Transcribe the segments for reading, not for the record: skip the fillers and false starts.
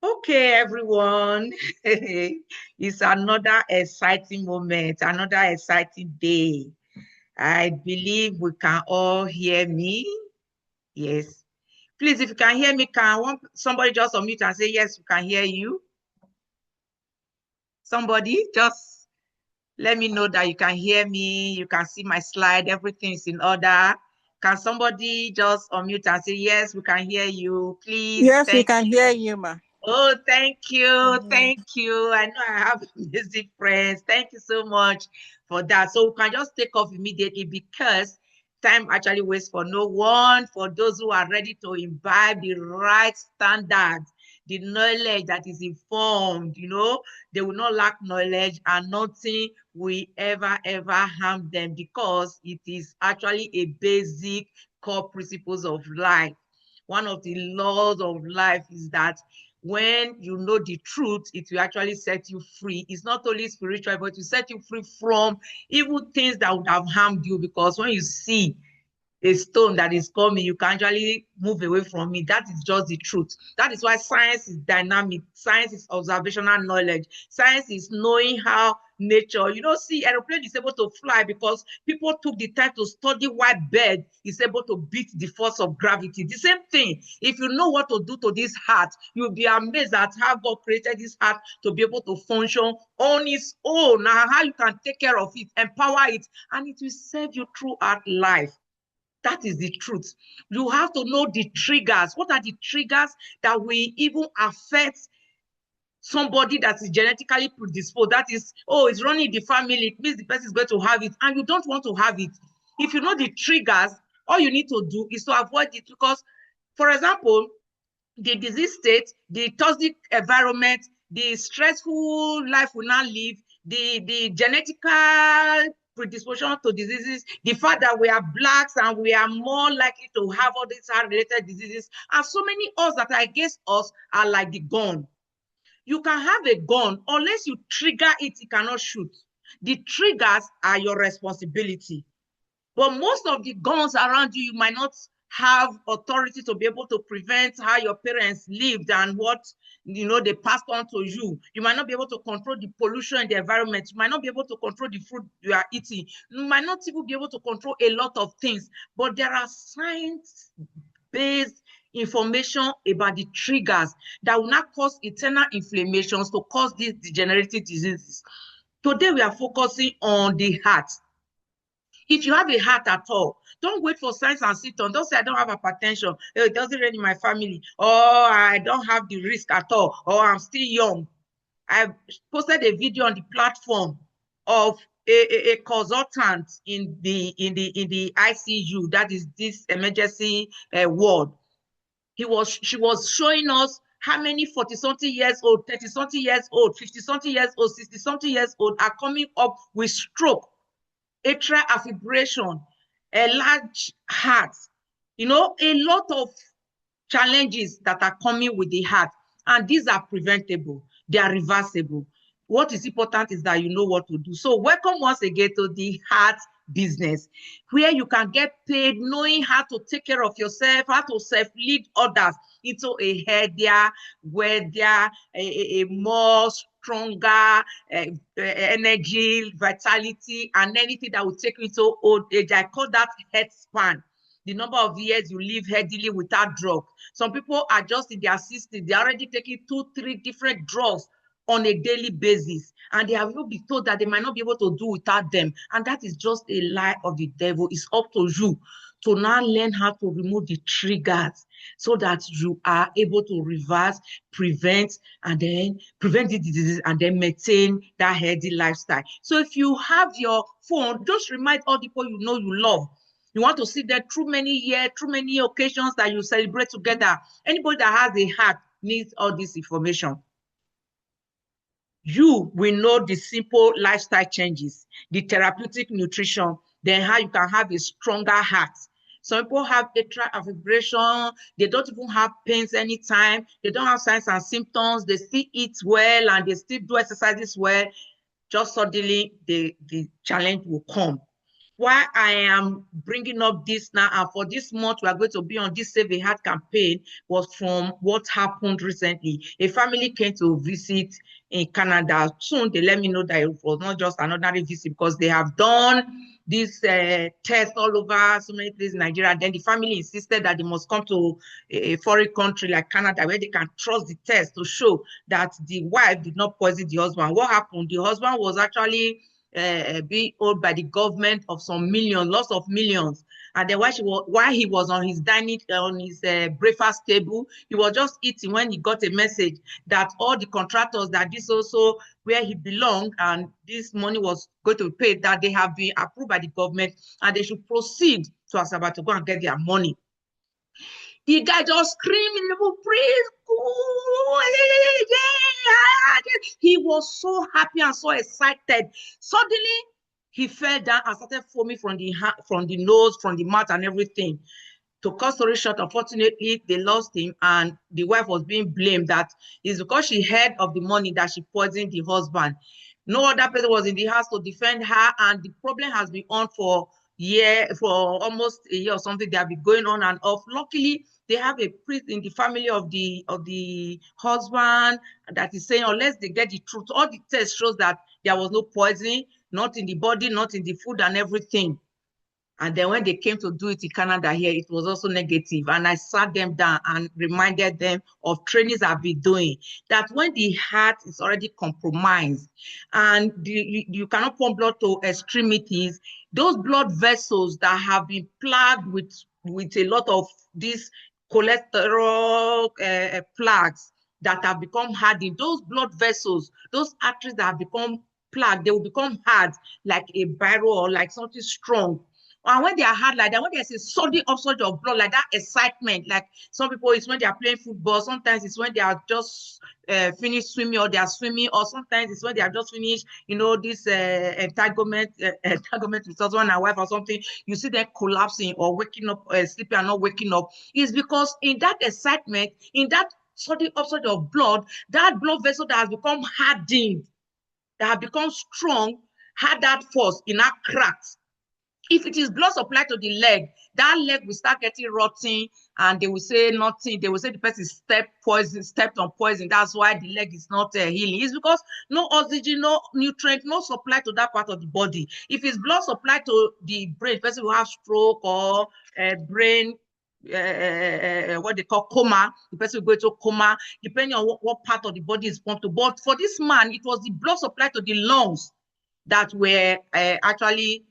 Okay, everyone. It's another exciting moment, another exciting day. I believe we can all hear me. Yes. Please, if you can hear me, can one somebody just unmute and say, yes, we can hear you? Somebody just let me know that you can hear me. You can see my slide. Everything is in order. Can somebody just unmute and say, yes, we can hear you? Please, Yes, we thank can you. hear you, ma. Oh, thank you. Mhm. Thank you. I know I have amazing friends. Thank you so much for that. So we can just take off immediately because time actually waits for no one. For those who are ready to imbibe the right standards, the knowledge that is informed, they will not lack knowledge and nothing will ever harm them because it is actually a basic core principles of life. One of the laws of life is that when you know the truth, it will actually set you free. It's not only spiritual, but it will set you free from evil things that would have harmed you. Because when you see a stone that is coming, you can actually move away from it. That is just the truth. That is why science is dynamic. Science is observational knowledge. Science is knowing how nature, see, aeroplane is able to fly because people took the time to study why bird is able to beat the force of gravity. The same thing, if you know what to do to this heart, you'll be amazed at how God created this heart to be able to function on its own, and how you can take care of it, empower it, and it will serve you throughout life. That is the truth. You have to know the triggers. What are the triggers that will even affect somebody that is genetically predisposed? That is, oh, it's running in the family. It means the person is going to have it, and you don't want to have it. If you know the triggers, all you need to do is to avoid it because, for example, the disease state, the toxic environment, the stressful life we now live, the genetical predisposition to diseases, the fact that we are blacks and we are more likely to have all these heart-related diseases, and so many odds that are against us are like the gun. You can have a gun, unless you trigger it, you cannot shoot. The triggers are your responsibility. But most of the guns around you, you might not have authority to be able to prevent how your parents lived and what they passed on to you. You might not be able to control the pollution in the environment. You might not be able to control the food you are eating. You might not even be able to control a lot of things. But there are science-based information about the triggers that will not cause internal inflammations to cause these degenerative diseases. Today, we are focusing on the heart. If you have a heart at all, don't wait for signs and symptoms. Don't say, I don't have hypertension. It doesn't run in my family. Or I don't have the risk at all. Or I'm still young. I posted a video on the platform of a consultant in the ICU, that is this emergency ward. She was showing us how many 40 something years old, 30 something years old, 50 something years old, 60 something years old are coming up with stroke, atrial fibrillation, a large heart, a lot of challenges that are coming with the heart. And these are preventable, they are reversible. What is important is that you know what to do. So welcome once again to the heart business, where you can get paid knowing how to take care of yourself, how to self-lead others into a healthier, wealthier, a more stronger energy, vitality, and anything that will take you to old age. I call that health span. The number of years you live healthily without drug. Some people are just in their 60s. They're already taking 2-3 different drugs on a daily basis, and they have not been told that they might not be able to do without them. And that is just a lie of the devil. It's up to you to now learn how to remove the triggers so that you are able to reverse, prevent, and then prevent the diseases and then maintain that healthy lifestyle. So if you have your phone, just remind all the people you know you love. You want to see them through many years, through many occasions that you celebrate together. Anybody that has a heart needs all this information. You will know the simple lifestyle changes, the therapeutic nutrition, then how you can have a stronger heart. Some people have atrial fibrillation, they don't even have pains anytime, they don't have signs and symptoms, they still eat well and they still do exercises well. Just suddenly the challenge will come. why I am bringing up this now, and for this month, we are going to be on this Save a Heart campaign, was from what happened recently. A family came to visit in Canada. Soon they let me know that it was not just another visit, because they have done this test all over so many places in Nigeria. Then the family insisted that they must come to a foreign country like Canada, where they can trust the test to show that the wife did not poison the husband. What happened? The husband was actually being owed by the government of some millions, lots of millions. And then while he was on his breakfast table, he was just eating when he got a message that all the contractors that this also where he belonged and this money was going to be paid, that they have been approved by the government and they should proceed to Asaba to go and get their money. The guy just screaming, praise God. He was so happy and so excited. Suddenly, he fell down and started foaming from the nose, from the mouth and everything. To cut story short, unfortunately, they lost him, and the wife was being blamed that it's because she heard of the money that she poisoned the husband. No other person was in the house to defend her, and the problem has been on for almost a year or something. They have been going on and off. Luckily, they have a priest in the family of the husband that is saying, unless they get the truth, all the tests shows that there was no poison, not in the body, not in the food and everything. And then when they came to do it in Canada here, it was also negative. And I sat them down and reminded them of trainings I've been doing, that when the heart is already compromised and you cannot pump blood to extremities, those blood vessels that have been plagued with a lot of these cholesterol plaques that have become hardened, those blood vessels, those arteries that have become plagued, they will become hard like a barrel or like something strong. And when they are hard like that, when there's a sudden upsurge of blood, like that excitement, like some people, it's when they are playing football, sometimes it's when they are just finished swimming, or they are swimming, or sometimes it's when they are just finished, this entanglement with husband and wife or something, you see them collapsing or waking up, sleeping and not waking up. It's because in that excitement, in that sudden upsurge of blood, that blood vessel that has become hardened, that have become strong, had that force in that cracks. If it is blood supply to the leg, that leg will start getting rotten, and they will say nothing. They will say the person stepped on poison. That's why the leg is not healing. It's because no oxygen, no nutrient, no supply to that part of the body. If it's blood supply to the brain, the person will have stroke or brain, what they call coma. The person will go into coma, depending on what part of the body is pumped to. But for this man, it was the blood supply to the lungs that were actually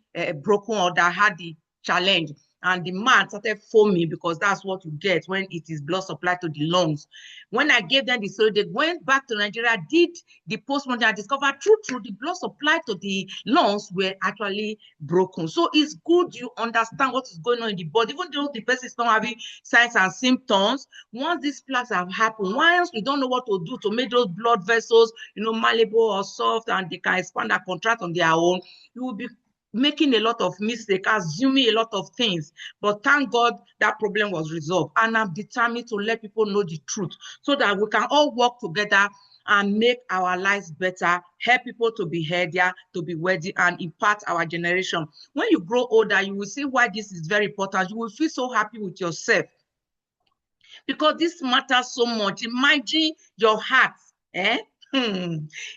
broken, or that had the challenge. And the man started foaming, because that's what you get when it is blood supply to the lungs. When I gave them the story, they went back to Nigeria, did the postmortem, and discovered true the blood supply to the lungs were actually broken. So it's good you understand what is going on in the body, even though the person is not having signs and symptoms. Once these plaques have happened, once we don't know what to do to make those blood vessels, malleable or soft, and they can expand and contract on their own, you will be making a lot of mistakes, assuming a lot of things. But thank God that problem was resolved. And I'm determined to let people know the truth, so that we can all work together and make our lives better, help people to be healthier, to be wealthy, and impact our generation. When you grow older, you will see why this is very important. You will feel so happy with yourself, because this matters so much. Imagine your heart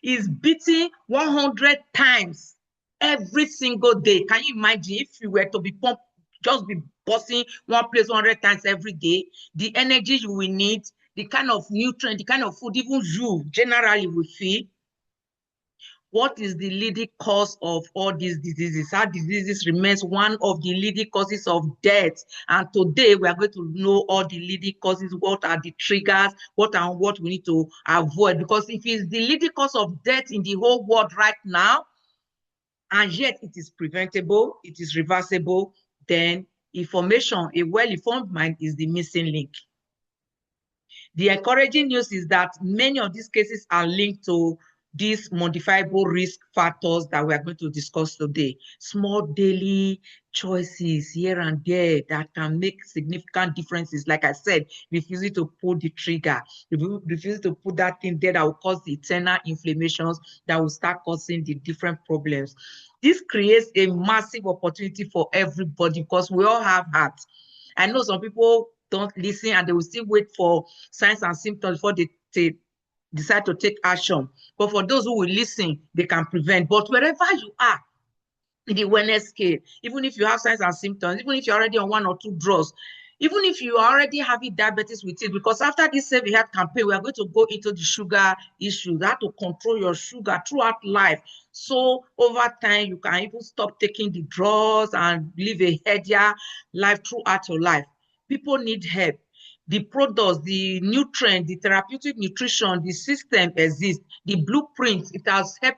is beating 100 times every single day. Can you imagine if you were to be pumped, just be busting one place 100 times every day, the energy you will need, the kind of nutrient, the kind of food even you generally will feel? What is the leading cause of all these diseases? Heart diseases remains one of the leading causes of death. And today we are going to know all the leading causes, what are the triggers, what we need to avoid. Because if it's the leading cause of death in the whole world right now, and yet it is preventable, it is reversible, then information, a well-informed mind, is the missing link. The encouraging news is that many of these cases are linked to these modifiable risk factors that we are going to discuss today. Small daily choices here and there that can make significant differences. Like I said, refusing to pull the trigger, refusing to put that thing there that will cause the internal inflammations that will start causing the different problems. This creates a massive opportunity for everybody because we all have hearts. I know some people don't listen and they will still wait for signs and symptoms before they decide to take action. But for those who will listen, they can prevent. But wherever you are in the wellness scale, even if you have signs and symptoms, even if you're already on 1 or 2 drugs, even if you are already having diabetes with it, because after this Save Your Heart campaign, we are going to go into the sugar issue, that to control your sugar throughout life. So over time, you can even stop taking the drugs and live a healthier life throughout your life. People need help. The products, the nutrients, the therapeutic nutrition, the system exists. The blueprint, it has helped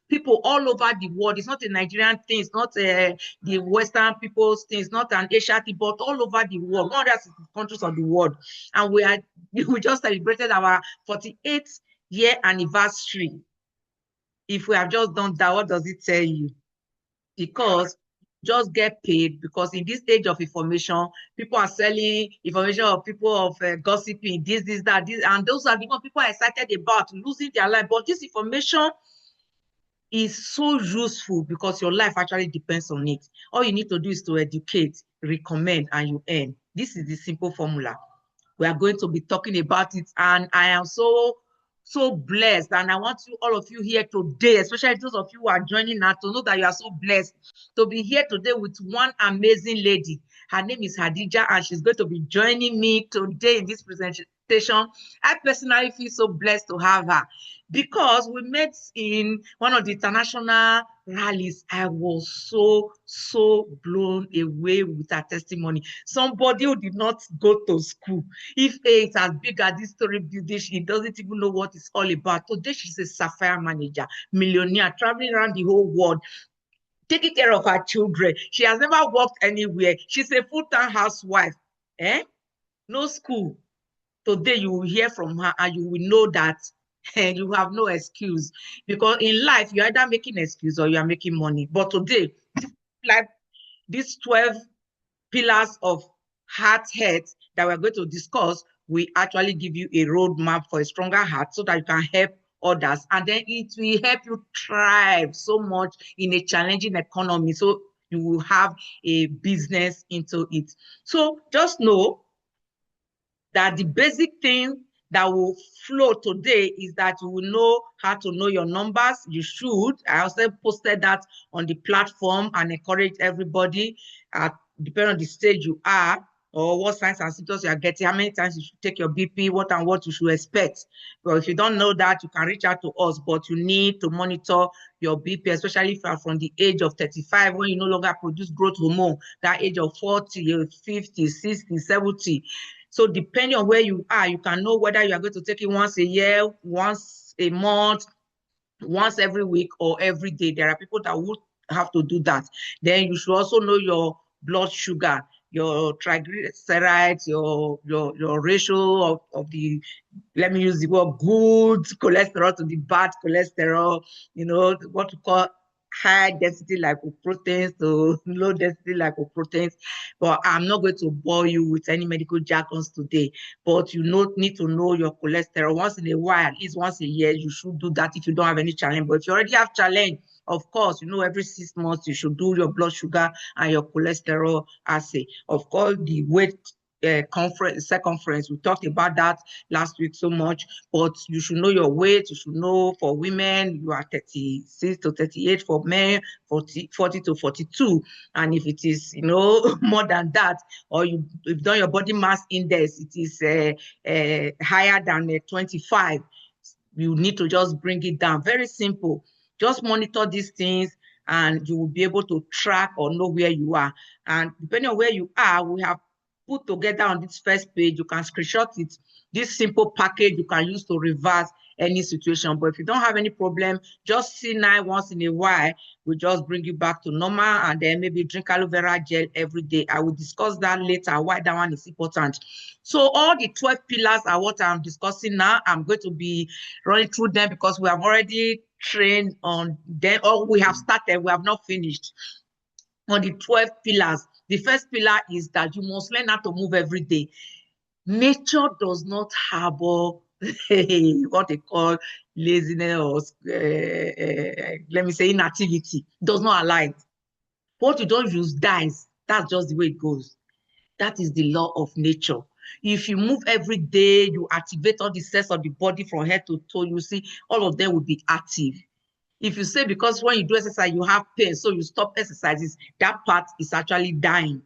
people all over the world. It's not a Nigerian thing, it's not the Western people's thing, it's not an Asian thing, but all over the world, 160 countries of the world. And we just celebrated our 48th year anniversary. If we have just done that, what does it tell you? Because just get paid, because in this age of information, people are selling information of people of gossiping, this, that, and those are the ones people are excited about losing their life. But this information is so useful because your life actually depends on it. All you need to do is to educate, recommend, and you earn. This is the simple formula. We are going to be talking about it, and I am so blessed, and I want you, all of you here today, especially those of you who are joining us, to know that you are so blessed to be here today with one amazing lady. Her name is Hadija, and she's going to be joining me today in this presentation. I personally feel so blessed to have her because we met in one of the international rallies. I was so blown away with her testimony. Somebody who did not go to school. If it's as big as this story building, she doesn't even know what it's all about. Today, she's a Sapphire manager, millionaire, traveling around the whole world, taking care of her children. She has never worked anywhere. She's a full-time housewife. No school. Today, you will hear from her and you will know that you have no excuse. Because in life, you're either making excuse or you are making money. But today, like these 12 pillars of heart health that we're going to discuss, we actually give you a roadmap for a stronger heart so that you can help others. And then it will help you thrive so much in a challenging economy. So you will have a business into it. So just know that the basic thing that will flow today is that you will know how to know your numbers. You should. I also posted that on the platform and encourage everybody, depending on the stage you are or what signs and symptoms you are getting, how many times you should take your BP, what you should expect. But if you don't know that, you can reach out to us, but you need to monitor your BP, especially if you are from the age of 35, when you no longer produce growth hormone, that age of 40, 50, 60, 70. So depending on where you are, you can know whether you are going to take it once a year, once a month, once every week, or every day. There are people that would have to do that. Then you should also know your blood sugar, your triglycerides, your ratio of the, let me use the word, good cholesterol to the bad cholesterol, what we call high density lipoproteins to low density lipoproteins. But I'm not going to bore you with any medical jargons today. But you need to know your cholesterol once in a while, at least once a year. You should do that if you don't have any challenge. But if you already have challenge, of course, every 6 months you should do your blood sugar and your cholesterol assay. Of course, the weight circumference, we talked about that last week so much, but you should know your weight. You should know, for women, you are 36 to 38, for men, 40 to 42. And if it is, more than that, or you've done your body mass index, it is higher than 25, you need to just bring it down. Very simple. Just monitor these things and you will be able to track or know where you are. And depending on where you are, we have put together on this first page, you can screenshot it. This simple package you can use to reverse any situation. But if you don't have any problem, just C9 once in a while will just bring you back to normal, and then maybe drink aloe vera gel every day. I will discuss that later, why that one is important. So all the 12 pillars are what I'm discussing now. I'm going to be running through them because we have already trained on them, or we have started, we have not finished. On the 12 pillars, the first pillar is that you must learn how to move every day. Nature does not harbor what they call laziness or let me say inactivity. It does not align. What you don't use dies. That's just the way it goes. That is the law of nature. If you move every day, you activate all the cells of the body from head to toe, you see all of them will be active. If you say because when you do exercise, you have pain, so you stop exercises, that part is actually dying.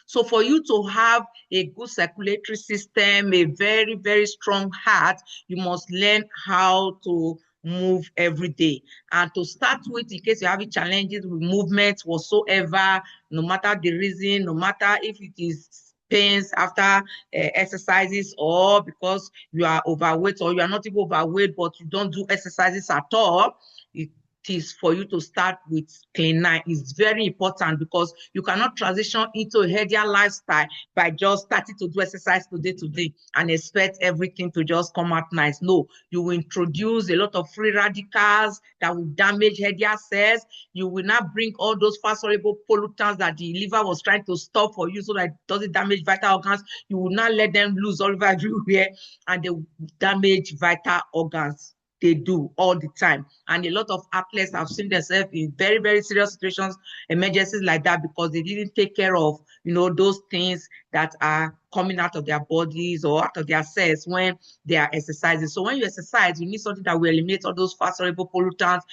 So for you to have a good circulatory system, a very, very strong heart, you must learn how to move every day. And to start with, in case you're having challenges with movement whatsoever, no matter the reason, no matter if it is pains after exercises or because you are overweight or you are not even overweight, but you don't do exercises at all, it is for you to start with Clean9. It's very important because you cannot transition into a healthier lifestyle by just starting to do exercise today and expect everything to just come out nice. No, you will introduce a lot of free radicals that will damage healthier cells. You will not bring all those fast-soluble pollutants that the liver was trying to stop for you so that it doesn't damage vital organs. You will not let them loose all over everywhere and they will damage vital organs. They do all the time. And a lot of athletes have seen themselves in very, very serious situations, emergencies like that, because they didn't take care of, those things that are coming out of their bodies or out of their cells when they are exercising. So when you exercise, you need something that will eliminate all those fast-soluble pollutants,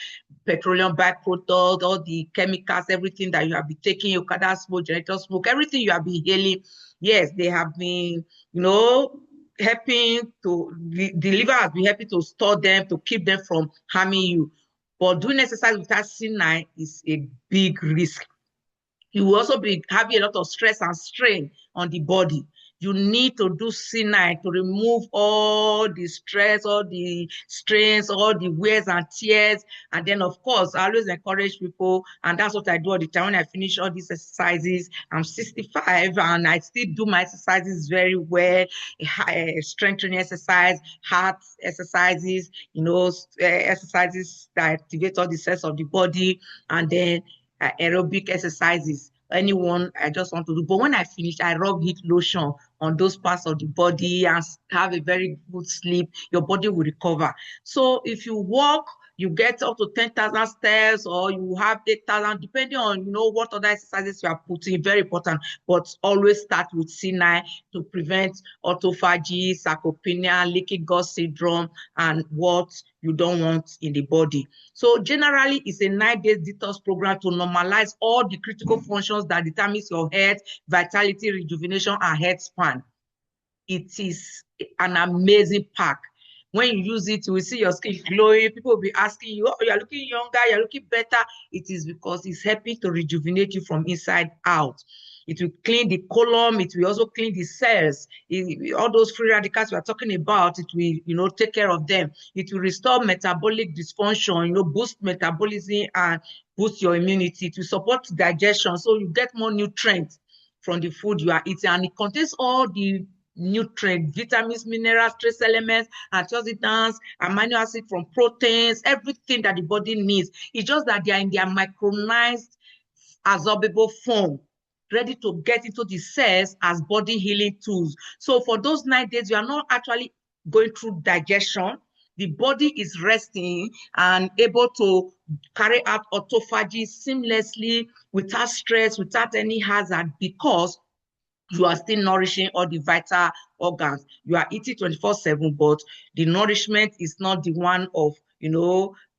petroleum byproducts, all the chemicals, everything that you have been taking, your candle smoke, generator smoke, everything you have been inhaling. Yes, they have been, helping to, the liver has been helping to store them, to keep them from harming you. But doing exercise without C9 is a big risk. You will also be having a lot of stress and strain on the body. You need to do C9 to remove all the stress, all the strains, all the wears and tears. And then, of course, I always encourage people, and that's what I do all the time when I finish all these exercises. I'm 65 and I still do my exercises very well, strength training exercise, heart exercises, exercises that activate all the cells of the body, and then aerobic exercises. Anyone I just want to do. But when I finish, I rub heat lotion on those parts of the body and have a very good sleep. Your body will recover. So if you walk, you get up to 10,000 steps or you have 8,000, depending on, what other exercises you are putting, very important. But always start with C9 to prevent autophagy, sarcopenia, leaky gut syndrome, and what you don't want in the body. So generally, it's a 9 days detox program to normalize all the critical functions that determines your health, vitality, rejuvenation, and health span. It is an amazing pack. When you use it, you will see your skin glowing. People will be asking you, oh, you're looking younger, you're looking better. It is because it's helping to rejuvenate you from inside out. It will clean the colon. It will also clean the cells. All those free radicals we are talking about, it will, take care of them. It will restore metabolic dysfunction, boost metabolism and boost your immunity. It will support digestion, so you get more nutrients from the food you are eating. And it contains all the nutrients, vitamins, minerals, trace elements, antioxidants, amino acid from proteins, everything that the body needs. It's just that they are in their micronized, absorbable form, ready to get into the cells as body healing tools. So for those 9 days, you are not actually going through digestion. The body is resting and able to carry out autophagy seamlessly, without stress, without any hazard, because you are still nourishing all the vital organs. You are eating 24/7, but the nourishment is not the one of,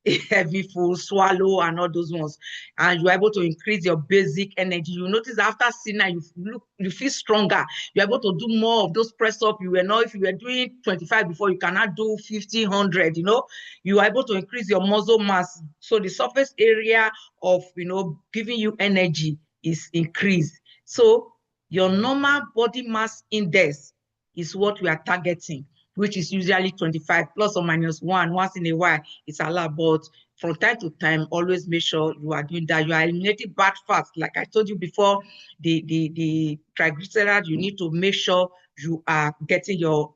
a heavy food, swallow, and all those ones. And you're able to increase your basic energy. You notice after C9, you feel stronger. You're able to do more of those press up. You were not, if you were doing 25 before, you cannot do 50, 100, You are able to increase your muscle mass. So the surface area of, giving you energy is increased. So your normal body mass index is what we are targeting, which is usually 25 plus or minus 1. Once in a while, it's allowed. But from time to time, always make sure you are doing that. You are eliminating bad fats. Like I told you before, the triglycerides, you need to make sure you are getting your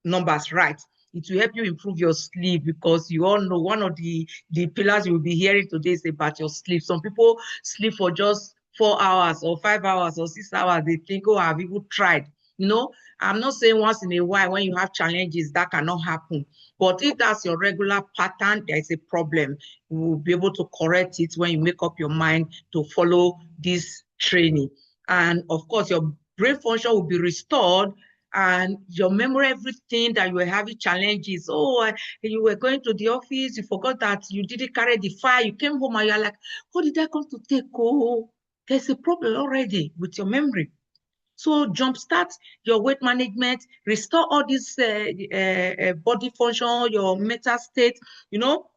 numbers right. It will help you improve your sleep, because you all know one of the pillars you will be hearing today is about your sleep. Some people sleep for just 4 hours or 5 hours or 6 hours. They think, oh, I've even tried. You know, I'm not saying once in a while when you have challenges that cannot happen. But if that's your regular pattern, there is a problem. You will be able to correct it when you make up your mind to follow this training. And of course, your brain function will be restored and your memory, everything that you were having challenges. Oh, you were going to the office, you forgot that you didn't carry the file, you came home and you're like, what did I come to take? Oh, there's a problem already with your memory. So jumpstart your weight management, restore all this body function, your mental state, you know.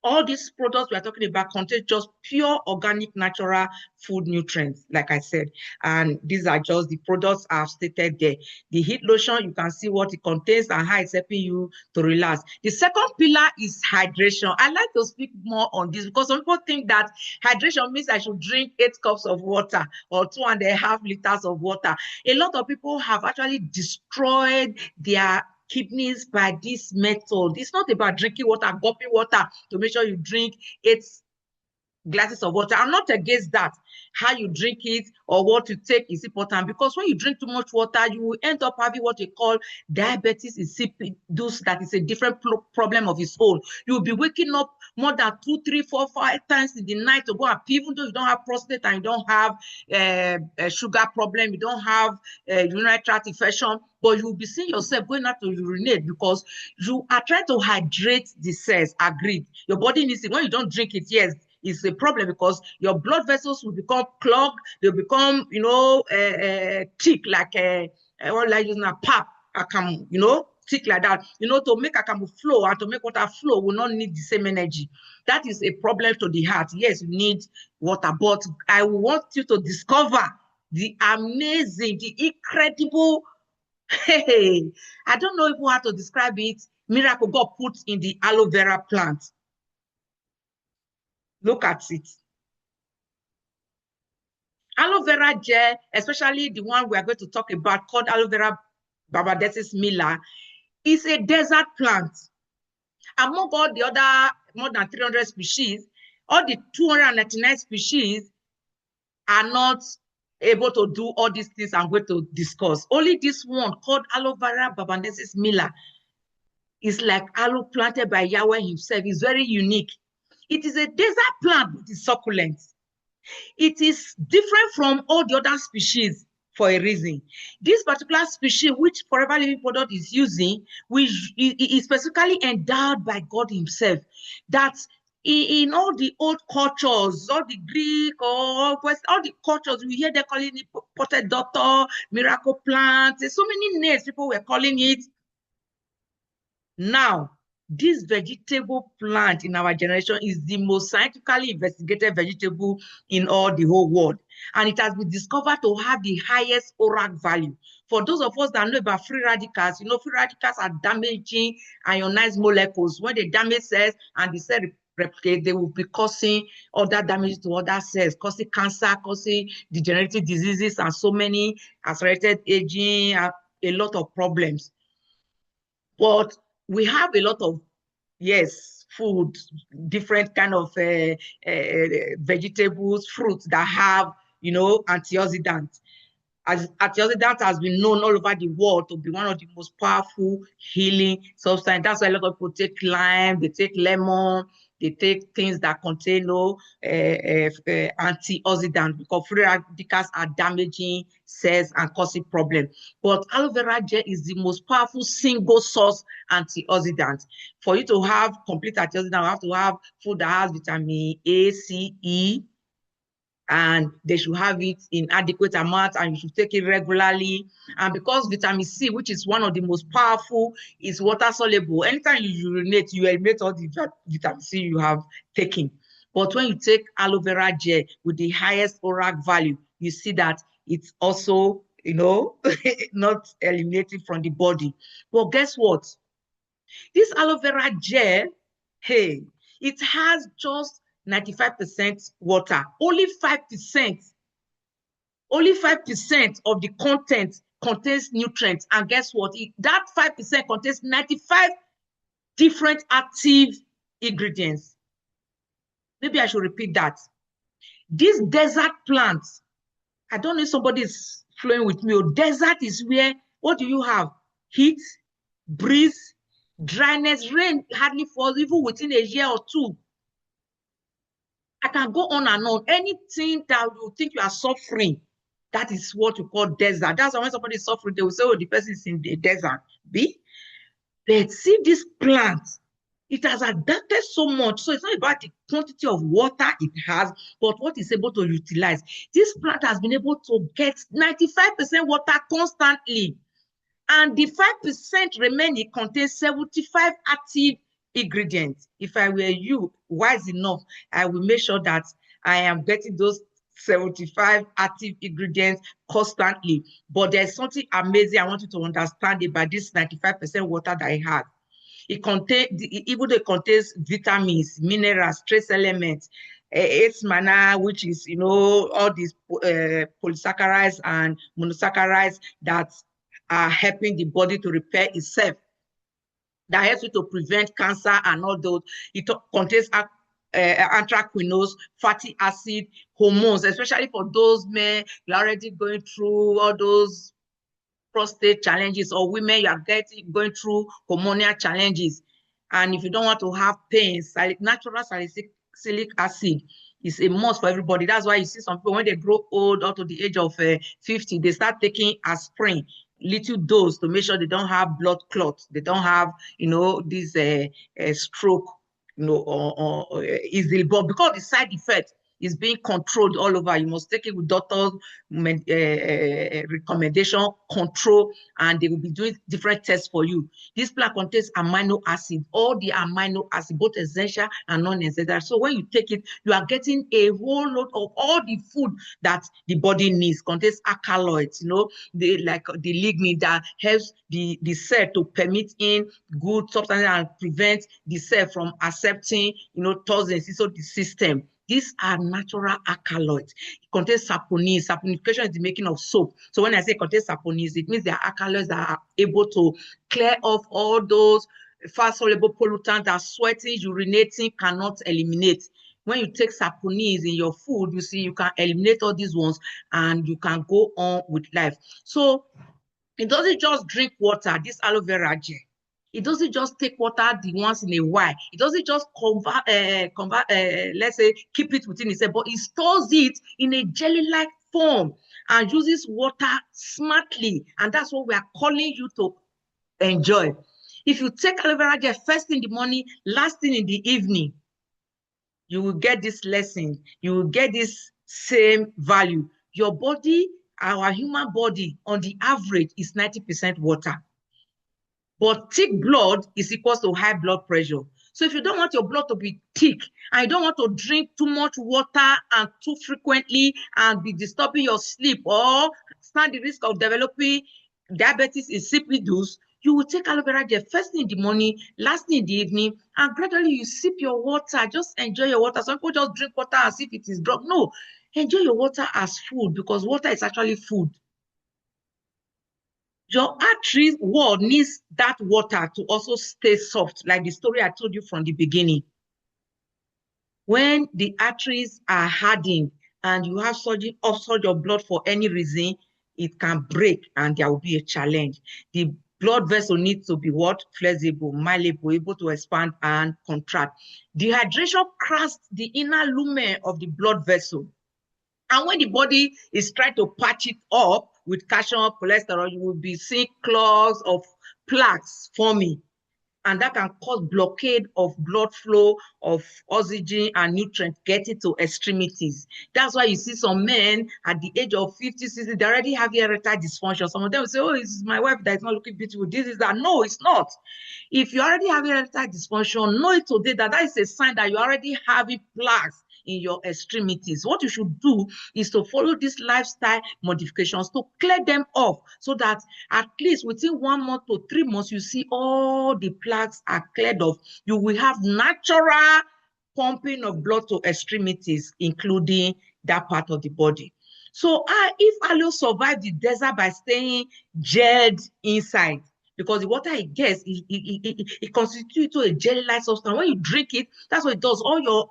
All these products we are talking about contain just pure organic natural food nutrients, like I said. And these are just the products I've stated there. The heat lotion, you can see what it contains and how it's helping you to relax. The second pillar is hydration. I like to speak more on this because some people think that hydration means I should drink 8 cups of water or 2.5 liters of water. A lot of people have actually destroyed their kidneys by this method. It's not about drinking water, gulping water to make sure you drink 8 glasses of water. I'm not against that. How you drink it or what you take is important, because when you drink too much water, you will end up having what you call diabetes insipidus. That is a different problem of its own. You will be waking up more than 2, 3, 4, 5 times in the night to go and pee, even though you don't have prostate and you don't have a sugar problem, you don't have urinary tract infection, but you will be seeing yourself going out to urinate because you are trying to hydrate the cells. Agreed. Your body needs it. When you don't drink it, yes, it's a problem because your blood vessels will become clogged. They'll become, you know, thick, like using a pap, you know, thick like that. You know, to make akamu flow and to make water flow will not need the same energy. That is a problem to the heart. Yes, you need water, but I want you to discover the amazing, the incredible, hey, I don't know even how to describe it, miracle God put in the aloe vera plant. Look at it. Aloe vera gel, especially the one we are going to talk about called aloe vera babadensis miller, is a desert plant. Among all the other more than 300 species, all the 299 species are not able to do all these things I'm going to discuss. Only this one called aloe vera babadensis miller is like aloe planted by Yahweh himself. It's very unique. It is a desert plant, but it's succulent. It is different from all the other species for a reason. This particular species, which Forever Living Product is using, which is specifically endowed by God himself, that in all the old cultures, all the Greek or West, all the cultures, we hear they're calling it potted doctor, miracle plant. There's so many names people were calling it. Now, this vegetable plant in our generation is the most scientifically investigated vegetable in all the whole world. And it has been discovered to have the highest ORAC value. For those of us that know about free radicals, you know, free radicals are damaging ionized molecules. When they damage cells and the cell replicate, they will be causing other damage to other cells, causing cancer, causing degenerative diseases, and so many accelerated aging, a lot of problems. But we have a lot of, yes, food, different kind of vegetables, fruits that have, you know, antioxidants. As antioxidant has been known all over the world to be one of the most powerful healing substances. That's why a lot of people take lime, they take lemon, they take things that contain no antioxidant, because free radicals are damaging cells and causing problems. But aloe vera gel is the most powerful single source antioxidant. For you to have complete antioxidant, you have to have food that has vitamin A, C, E, and they should have it in adequate amount, and you should take it regularly. And because vitamin C, which is one of the most powerful, is water soluble, anytime you urinate, you eliminate all the vitamin C you have taken. But when you take aloe vera gel with the highest ORAC value, you see that it's also, you know, not eliminated from the body. But guess what? This aloe vera gel, hey, it has just 95% water, only 5% of the content contains nutrients. And guess what? That 5% contains 95 different active ingredients. Maybe I should repeat that. This desert plant, I don't know if somebody is flowing with me. Desert is where, what do you have? Heat, breeze, dryness, rain hardly falls even within a year or two. I can go on and on. Anything that you think you are suffering, that is what you call desert. That's why when somebody is suffering, they will say, oh, the person is in the desert. But see this plant, it has adapted so much. So it's not about the quantity of water it has, but what it's able to utilize. This plant has been able to get 95% water constantly. And the 5% remaining contains 75 active ingredients. If I were you, wise enough, I will make sure that I am getting those 75 active ingredients constantly. But there's something amazing I want you to understand about this 95% water that I have. It contains, even though it contains vitamins, minerals, trace elements, its manna, which is, all these polysaccharides and monosaccharides that are helping the body to repair itself, that helps you to prevent cancer and all those. It contains anthraquinones, fatty acid, hormones, especially for those men you're already going through all those prostate challenges, or women you are going through hormonal challenges. And if you don't want to have pains, natural salicylic acid is a must for everybody. That's why you see some people when they grow old up to the age of 50, they start taking aspirin, little dose, to make sure they don't have blood clots, they don't have, this stroke, or easily. But because the side effect is being controlled all over, you must take it with doctor's recommendation, control, and they will be doing different tests for you. This plant contains amino acid, all the amino acid, both essential and non-essential. So when you take it, you are getting a whole lot of all the food that the body needs. Contains alkaloids, like the lignin that helps the cell to permit in good substances and prevent the cell from accepting, toxins into the system. These are natural alkaloids. It contains saponins. Saponification is the making of soap. So when I say it contains saponins, it means there are alkaloids that are able to clear off all those fat-soluble pollutants that sweating, urinating cannot eliminate. When you take saponins in your food, you see, you can eliminate all these ones and you can go on with life. So it doesn't just drink water, this aloe vera gel. It doesn't just take water the once in a while. It doesn't just let's say, keep it within itself, but it stores it in a jelly-like form and uses water smartly. And that's what we are calling you to enjoy. If you take aloe vera gel first in the morning, last thing in the evening, you will get this lesson. You will get this same value. Your body, our human body, on the average, is 90% water. But thick blood is equal to high blood pressure. So if you don't want your blood to be thick and you don't want to drink too much water and too frequently and be disturbing your sleep or stand the risk of developing diabetes insipidus, you will take aloe vera gel first thing in the morning, last thing in the evening, and gradually you sip your water. Just enjoy your water. Some people just drink water as if it is drug. No, enjoy your water as food, because water is actually food. Your artery wall needs that water to also stay soft, like the story I told you from the beginning. When the arteries are hardened and you have surgery upsurge of blood for any reason, it can break and there will be a challenge. The blood vessel needs to be what? Flexible, malleable, able to expand and contract. Dehydration cracks the inner lumen of the blood vessel. And when the body is trying to patch it up with calcium, cholesterol, you will be seeing clogs of plaques forming. And that can cause blockade of blood flow, of oxygen and nutrients getting to extremities. That's why you see some men at the age of 50, 60, they already have erectile dysfunction. Some of them will say, oh, it's my wife that is not looking beautiful. This is that. No, it's not. If you already have erectile dysfunction, know it today that is a sign that you already have plaques in your extremities. What you should do is to follow these lifestyle modifications to clear them off, so that at least within 1 month to 3 months, you see all the plaques are cleared off. You will have natural pumping of blood to extremities, including that part of the body. So if aloe survived the desert by staying gelled inside, because the water it gets, it constitutes a jelly-like substance. When you drink it, that's what it does. All your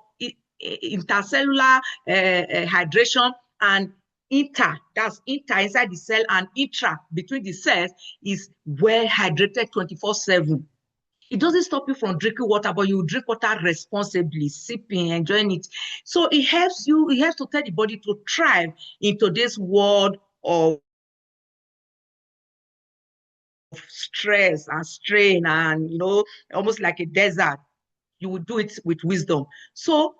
intercellular hydration and that's inter inside the cell, and intra between the cells is well hydrated 24/7. It doesn't stop you from drinking water, but you drink water responsibly, sipping, enjoying it. So it helps to tell the body to thrive in today's world of stress and strain and, almost like a desert. You will do it with wisdom. So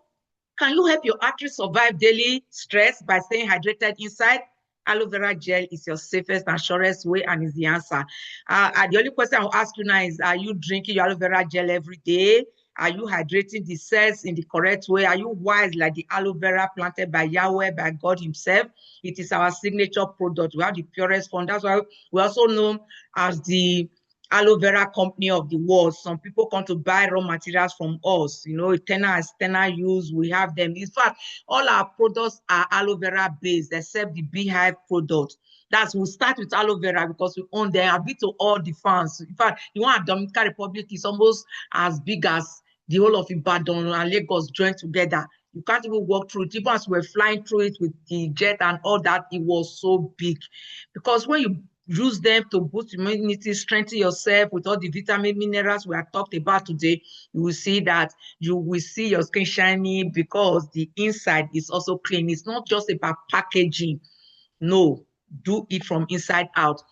can you help your arteries survive daily stress by staying hydrated inside? Aloe vera gel is your safest and surest way, and is the answer. The only question I'll ask you now is, are you drinking your aloe vera gel every day? Are you hydrating the cells in the correct way? Are you wise like the aloe vera planted by Yahweh, by God himself? It is our signature product. We have the purest form. That's why we also know as the aloe vera company of the world. Some people come to buy raw materials from us, external use, we have them. In fact, all our products are aloe vera based except the beehive product. We'll start with aloe vera because we own them. I've been to all the farms. In fact, the one at Dominican Republic is almost as big as the whole of Ibadan and Lagos joined together. You can't even walk through it. Even as we're flying through it with the jet and all that, it was so big. Because when you use them to boost immunity, strengthen yourself with all the vitamin minerals we have talked about today, you will see that you will see your skin shiny because the inside is also clean. It's not just about packaging. No, do it from inside out.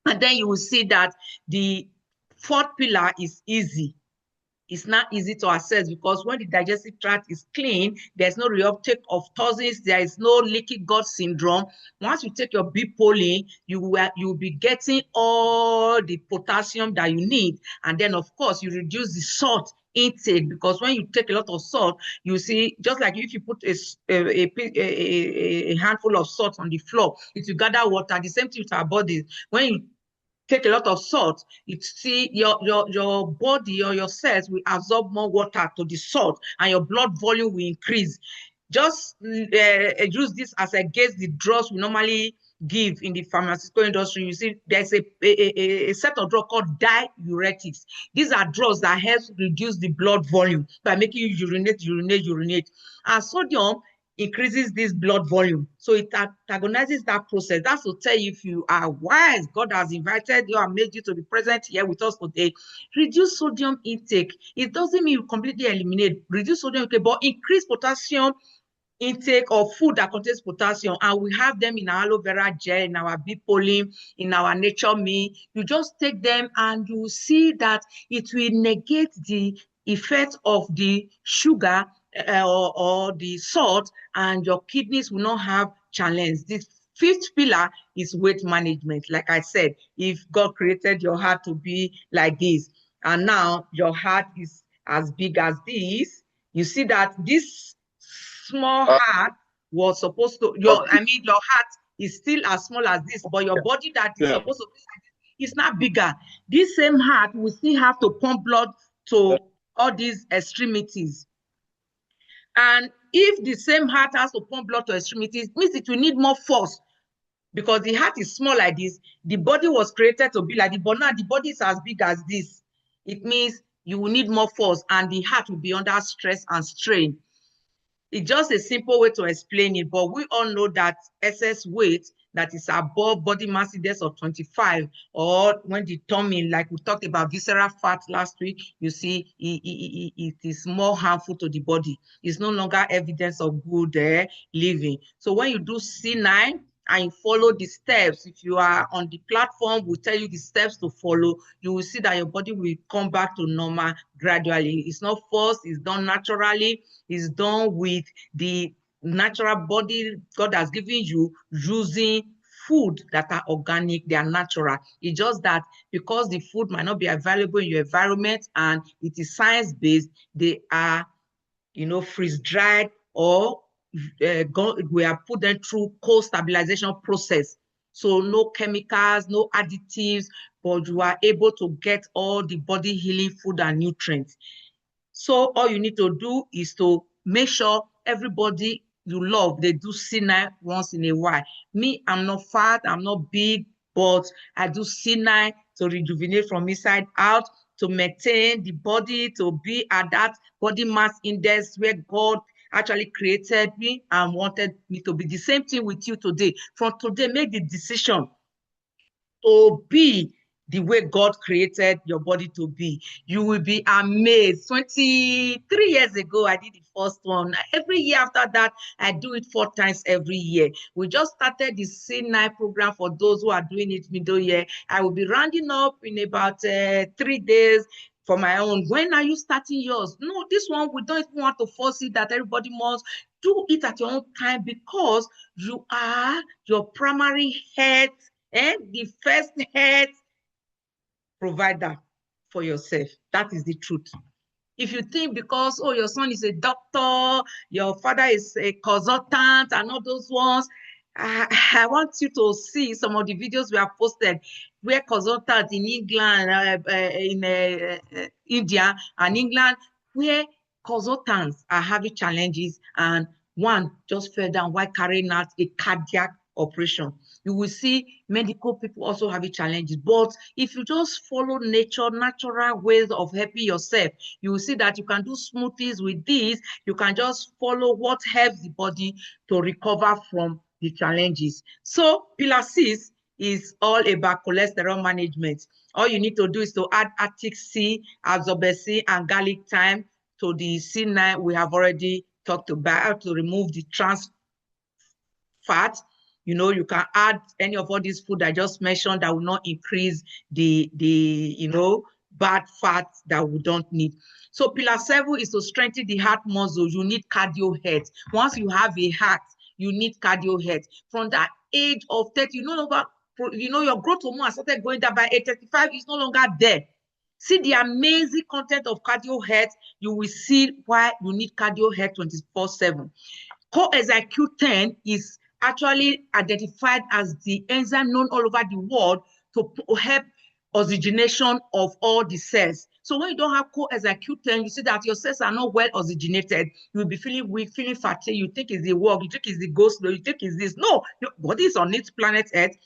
And then you will see that the fourth pillar is easy. It's not easy to access because when the digestive tract is clean, there's no reuptake of toxins, there is no leaky gut syndrome. Once you take your B-Polin, you will be getting all the potassium that you need. And then, of course, you reduce the salt intake, because when you take a lot of salt, you see, just like if you put a handful of salt on the floor, it will gather water. The same thing with our bodies. When you take a lot of salt, your body or your cells will absorb more water to the salt, and your blood volume will increase. Just use this as against the drugs we normally give in the pharmaceutical industry. You see, there's a set of drugs called diuretics. These are drugs that help reduce the blood volume by making you urinate. And sodium increases this blood volume. So it antagonizes that process. That's to tell you, if you are wise, God has invited you and made you to be present here with us today. Reduce sodium intake. It doesn't mean you completely eliminate. Reduce sodium intake, but increase potassium intake of food that contains potassium. And we have them in our aloe vera gel, in our B-Polin, in our Nature Me. You just take them and you see that it will negate the effect of the sugar or the salt, and your kidneys will not have challenge. This fifth pillar is weight management. Like I said, if God created your heart to be like this, and now your heart is as big as this, you see that this small heart was supposed to, your heart is still as small as this, but your body that is supposed to be is not bigger. This same heart will still have to pump blood to all these extremities. And if the same heart has to pump blood to extremities, it means it will need more force, because the heart is small like this. The body was created to be like this, but now the body is as big as this. It means you will need more force, and the heart will be under stress and strain. It's just a simple way to explain it, but we all know that excess weight that is above body mass index of 25, or when the tummy, like we talked about visceral fat last week, you see it is more harmful to the body. It's no longer evidence of good living. So when you do C9 and you follow the steps, if you are on the platform, we'll tell you the steps to follow, you will see that your body will come back to normal gradually. It's not forced, it's done naturally, it's done with the natural body God has given you, using food that are organic, they are natural. It's just that because the food might not be available in your environment and it is science-based, they are, freeze-dried, or we have put them through cold stabilization process. So no chemicals, no additives, but you are able to get all the body healing food and nutrients. So all you need to do is to make sure everybody you love, they do C9 once in a while. Me, I'm not fat, I'm not big, but I do C9 to rejuvenate from inside out, to maintain the body, to be at that body mass index where God actually created me and wanted me to be. The same thing with you today. From today, make the decision to be the way God created your body to be. You will be amazed. 23 years ago, I did the first one. Every year after that, I do it 4 times every year. We just started the C9 program for those who are doing it middle year. I will be rounding up in about 3 days for my own. When are you starting yours? No, this one, we don't even want to force it that everybody must do it at your own time, because you are your primary health and the first health provider for yourself. That is the truth. If you think because, oh, your son is a doctor, your father is a consultant, and all those ones, I want you to see some of the videos we have posted where consultants in England, India and England, where consultants are having challenges, and one just fell down while carrying out a cardiac operation. You will see medical people also having challenges. But if you just follow natural ways of helping yourself, you will see that you can do smoothies with this. You can just follow what helps the body to recover from the challenges. So pillar 6 is all about cholesterol management. All you need to do is to add Arctic sea, absorber C, and garlic thyme to the C9 we have already talked about, to remove the trans fat. You know, you can add any of all these food I just mentioned that will not increase the bad fats that we don't need. So pillar 7 is to strengthen the heart muscle. You need cardio health. Once you have a heart, you need cardio health. From that age of 30, your growth hormone has started going down. By age 35, it's no longer there. See the amazing content of cardio health. You will see why you need cardio health 24/7. Coenzyme Q10 is actually identified as the enzyme known all over the world to help oxygenation of all the cells. So when you don't have coenzyme Q10, you see that your cells are not well oxygenated. You will be feeling weak, feeling fatigued. You think it's the work, you think it's the go slow, you think it's this. No, your body is on its planet Earth.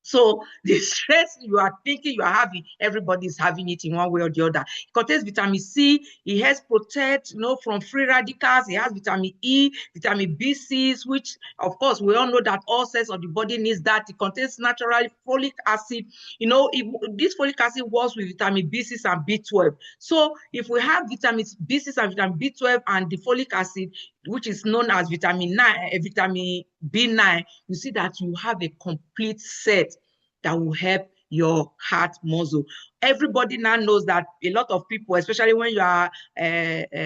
So the stress you are thinking you are having, everybody is having it in one way or the other. It contains vitamin C. It helps protect, from free radicals. It has vitamin E, vitamin B6, which of course we all know that all cells of the body needs that. It contains naturally folic acid. This folic acid works with vitamin B6 and B12. So if we have vitamin B6 and vitamin B12 and the folic acid, which is known as vitamin B9, you see that you have a complete set that will help your heart muscle. Everybody now knows that a lot of people, especially when you are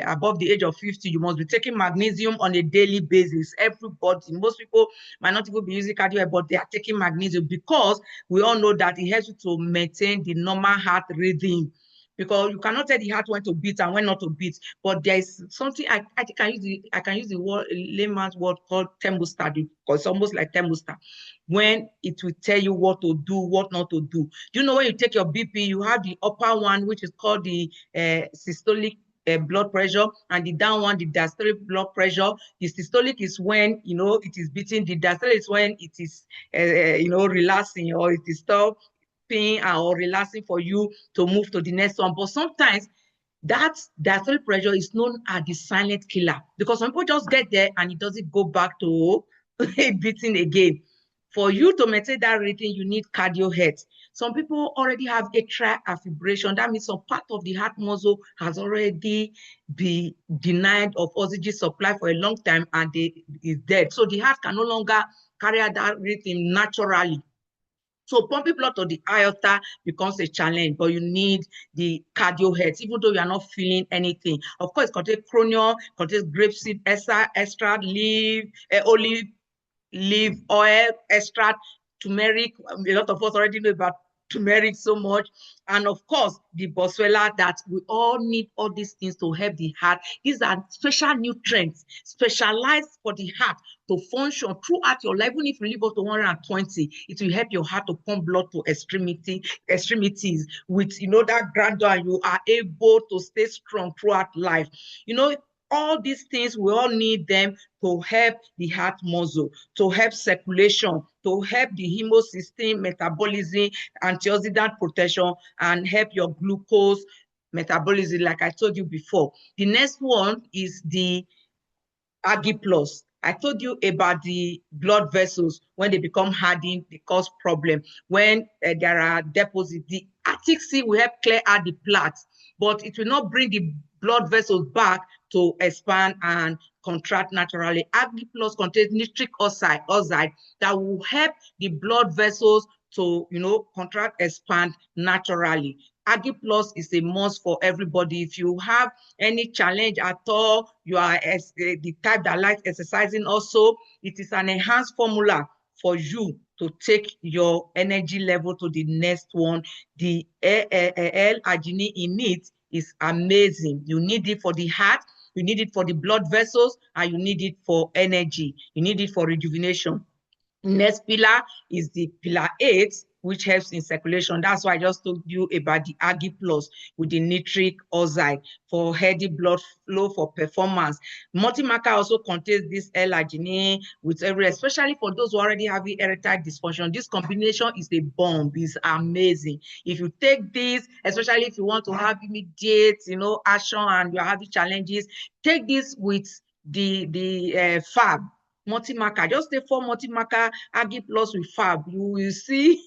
above the age of 50, you must be taking magnesium on a daily basis. Everybody, most people might not even be using cardio, but they are taking magnesium because we all know that it helps you to maintain the normal heart rhythm. Because you cannot tell the heart when to beat and when not to beat. But there is something I can use the word, layman's word, called thermostat, because it's almost like thermostat, when it will tell you what to do, what not to do. You know, when you take your BP, you have the upper one, which is called the systolic blood pressure, and the down one, the diastolic blood pressure. The systolic is when it is beating. The diastolic is when it is relaxing, or it is stopped or relaxing for you to move to the next one. But sometimes that diastolic pressure is known as the silent killer, because some people just get there and it doesn't go back to beating again. For you to maintain that rhythm, you need cardio health. Some people already have atrial fibrillation. That means some part of the heart muscle has already been denied of oxygen supply for a long time and is dead. So the heart can no longer carry out that rhythm naturally. So pumping blood to the aorta becomes a challenge, but you need the cardio health, even though you are not feeling anything. Of course, it contains chromium, contains grapeseed extract, olive leaf oil extract, turmeric. A lot of us already know about turmeric so much. And of course, the boswellia, that we all need all these things to help the heart. These are special nutrients, specialized for the heart to function throughout your life. Even if you live up to 120, it will help your heart to pump blood to extremities with, that grandeur, and you are able to stay strong throughout life. All these things, we all need them to help the heart muscle, to help circulation, to help the hemosystem, metabolism, antioxidant protection, and help your glucose metabolism, like I told you before. The next one is the Agi Plus. I told you about the blood vessels. When they become hardened, they cause problem. When there are deposits, the Arctic Sea will help clear out the plaques, but it will not bring the blood vessels back to expand and contract naturally. Agi Plus contains nitric oxide that will help the blood vessels to, contract, expand naturally. Agi Plus is a must for everybody. If you have any challenge at all, you are the type that likes exercising also, it is an enhanced formula for you to take your energy level to the next one. The L-arginine in it is amazing. You need it for the heart, you need it for the blood vessels, and you need it for energy. You need it for rejuvenation. Next pillar is the pillar 8, which helps in circulation. That's why I just told you about the Agi Plus with the nitric oxide for healthy blood flow for performance. Multi-Maca also contains this L-arginine with especially for those who already have erectile dysfunction. This combination is a bomb. It's amazing. If you take this, especially if you want to have immediate, action and you're having challenges, take this with the FAB. Multi-Maca, just take 4 Multi-Maca Agi Plus with FAB. You will see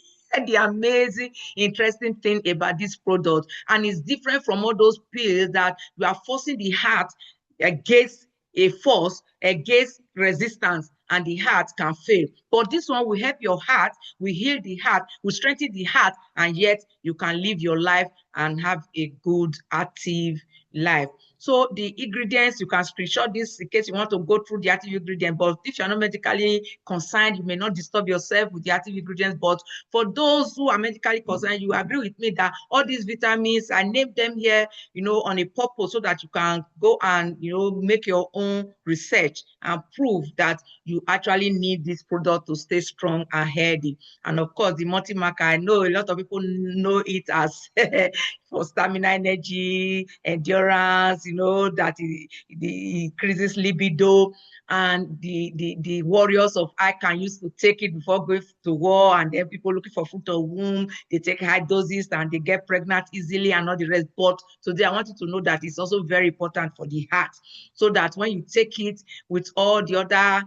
the amazing, interesting thing about this product. And it's different from all those pills that you are forcing the heart against a force, against resistance, and the heart can fail. But this one will help your heart, will heal the heart, will strengthen the heart, and yet you can live your life and have a good, active life. So the ingredients, you can screenshot this in case you want to go through the active ingredient, but if you're not medically concerned, you may not disturb yourself with the active ingredients. But for those who are medically concerned, you agree with me that all these vitamins, I named them here, on a purpose so that you can go and, make your own research and prove that you actually need this product to stay strong and healthy. And of course, the Multi-Maca, I know a lot of people know it as for stamina, energy, endurance, that it increases libido. And the warriors of ICAN used to take it before going to war, and then people looking for fruit of womb, they take high doses and they get pregnant easily and all the rest. But today I want you to know that it's also very important for the heart, so that when you take it with all the other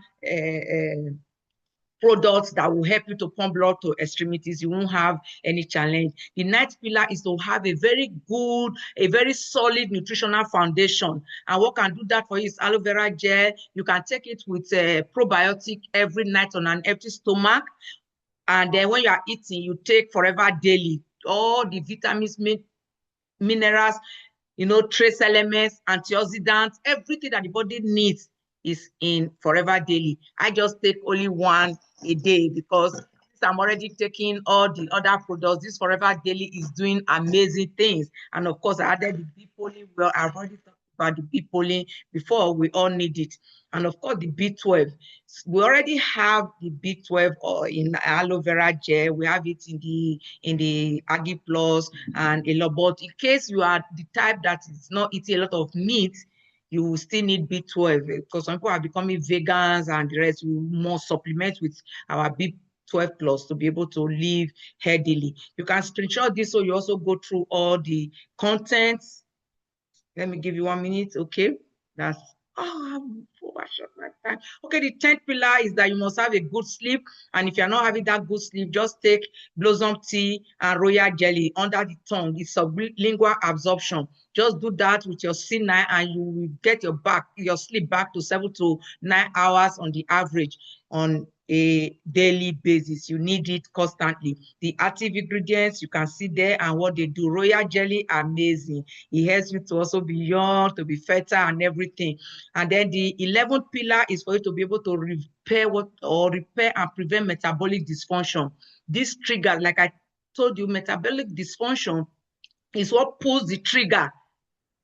products that will help you to pump blood to extremities, you won't have any challenge. The ninth pillar is to have a very good, a very solid nutritional foundation. And what can do that for you is aloe vera gel. You can take it with a probiotic every night on an empty stomach. And then when you are eating, you take Forever Daily. All the vitamins, minerals, trace elements, antioxidants, everything that the body needs is in Forever Daily. I just take only one a day because I'm already taking all the other products. This Forever Daily is doing amazing things. And of course, I added the B-Polin. Well, I've already talked about the B-Polin before. We all need it. And of course, the B12. We already have the B12 in aloe vera gel. We have it in the Agi Plus and a lot. But in case you are the type that is not eating a lot of meat, you will still need B12 because some people are becoming vegans and the rest. We must supplement with our B12 Plus to be able to live healthily. You can screenshot this so you also go through all the contents. Let me give you 1 minute, okay? That's okay. The 10th pillar is that you must have a good sleep, and if you're not having that good sleep, just take Blossom tea and royal jelly under the tongue. It's sublingual absorption. Just do that with your C9 and you will get your sleep back to 7 to 9 hours on the average on a daily basis. You need it constantly. The active ingredients you can see there and what they do. Royal jelly, amazing. It helps you to also be young, to be fertile and everything. And then the 11th pillar is for you to be able to repair and prevent metabolic dysfunction. This trigger, like I told you, metabolic dysfunction is what pulls the trigger